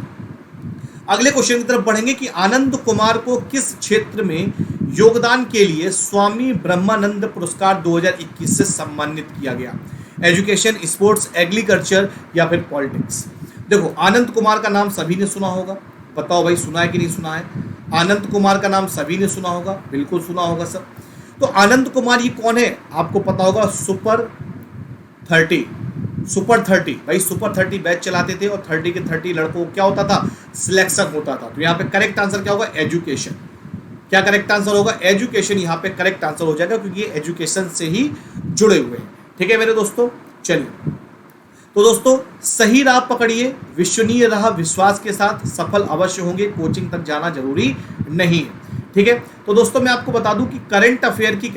[SPEAKER 1] अगले क्वेश्चन की तरफ बढ़ेंगे कि आनंद कुमार को किस क्षेत्र में योगदान के लिए स्वामी ब्रह्मानंद पुरस्कार 2021 से सम्मानित किया गया। एजुकेशन, स्पोर्ट्स, एग्रीकल्चर या फिर पॉलिटिक्स। देखो आनंद कुमार का नाम सभी ने सुना होगा, बताओ भाई सुना है कि नहीं सुना है। आनंद कुमार का नाम सभी ने सुना होगा, बिल्कुल सुना होगा सर। तो आनंद कुमार ये कौन है, आपको पता होगा, सुपर 30 भाई, सुपर 30 बैच चलाते थे और 30 के 30 लड़कों को क्या होता था, सिलेक्शन होता था। तो यहाँ पे करेक्ट आंसर क्या होगा, एजुकेशन। क्या करेक्ट आंसर होगा, एजुकेशन। यहाँ पे करेक्ट आंसर हो जाएगा क्योंकि ये एजुकेशन से ही जुड़े हुए हैं, ठीक है मेरे दोस्तों। चलिए तो दोस्तों सही राह पकड़िए, विश्वसनीय राह विश्वास के साथ, सफल अवश्य होंगे, कोचिंग तक जाना जरूरी नहीं है, ठीक है। तो दोस्तों मैं आपको बता दूं कि करंट अफेयर की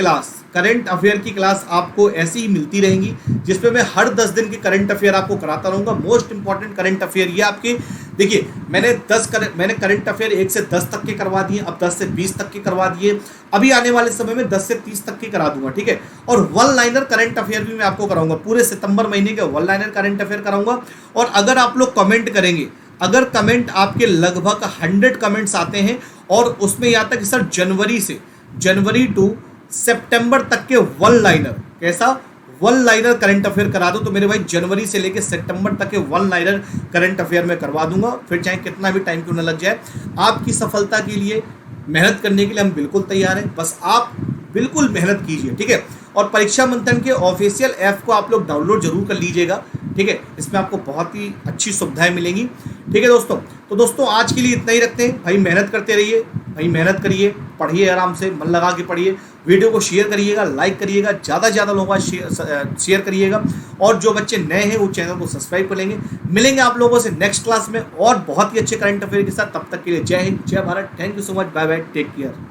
[SPEAKER 1] क्लास आपको ऐसी ही मिलती रहेंगी, जिसपे मैं हर 10 दिन के करंट अफेयर आपको कराता रहूंगा। मोस्ट इंपॉर्टेंट करंट अफेयर ये आपके, देखिए मैंने करंट अफेयर 1 से 10 तक के करवा दिए, अब 10 से 20 तक के करवा दिए, अभी आने वाले समय में 10 से 30 तक के करा दूंगा, ठीक है। और वन लाइनर करंट अफेयर भी मैं आपको कराऊंगा, पूरे सितंबर महीने के वन लाइनर करंट अफेयर कराऊंगा। और अगर आप लोग कमेंट करेंगे, अगर कमेंट आपके लगभग 100 कमेंट्स आते हैं और उसमें यहाँ तक सर जनवरी टू सितंबर तक के वन लाइनर, कैसा वन लाइनर करंट अफेयर करा दो, तो मेरे भाई जनवरी से लेकर सितंबर तक के वन लाइनर करंट अफेयर में करवा दूंगा, फिर चाहे कितना भी टाइम क्यों न लग जाए। आपकी सफलता के लिए, मेहनत करने के लिए हम बिल्कुल तैयार हैं, बस आप बिल्कुल मेहनत कीजिए, ठीक है। और परीक्षा मंथन के ऑफिशियल ऐप को आप लोग डाउनलोड जरूर कर लीजिएगा, ठीक है। इसमें आपको बहुत ही अच्छी सुविधाएं मिलेंगी, ठीक है दोस्तों। तो दोस्तों आज के लिए इतना ही रखते हैं भाई, मेहनत करते रहिए, वहीं मेहनत करिए, पढ़िए, आराम से मन लगा के पढ़िए। वीडियो को शेयर करिएगा, लाइक करिएगा, ज़्यादा से ज़्यादा लोगों का शेयर करिएगा। और जो बच्चे नए हैं वो चैनल को सब्सक्राइब कर लेंगे। मिलेंगे आप लोगों से नेक्स्ट क्लास में और बहुत ही अच्छे करंट अफेयर के साथ। तब तक के लिए जय हिंद, जय Bharat. Thank you so much, bye bye, take care.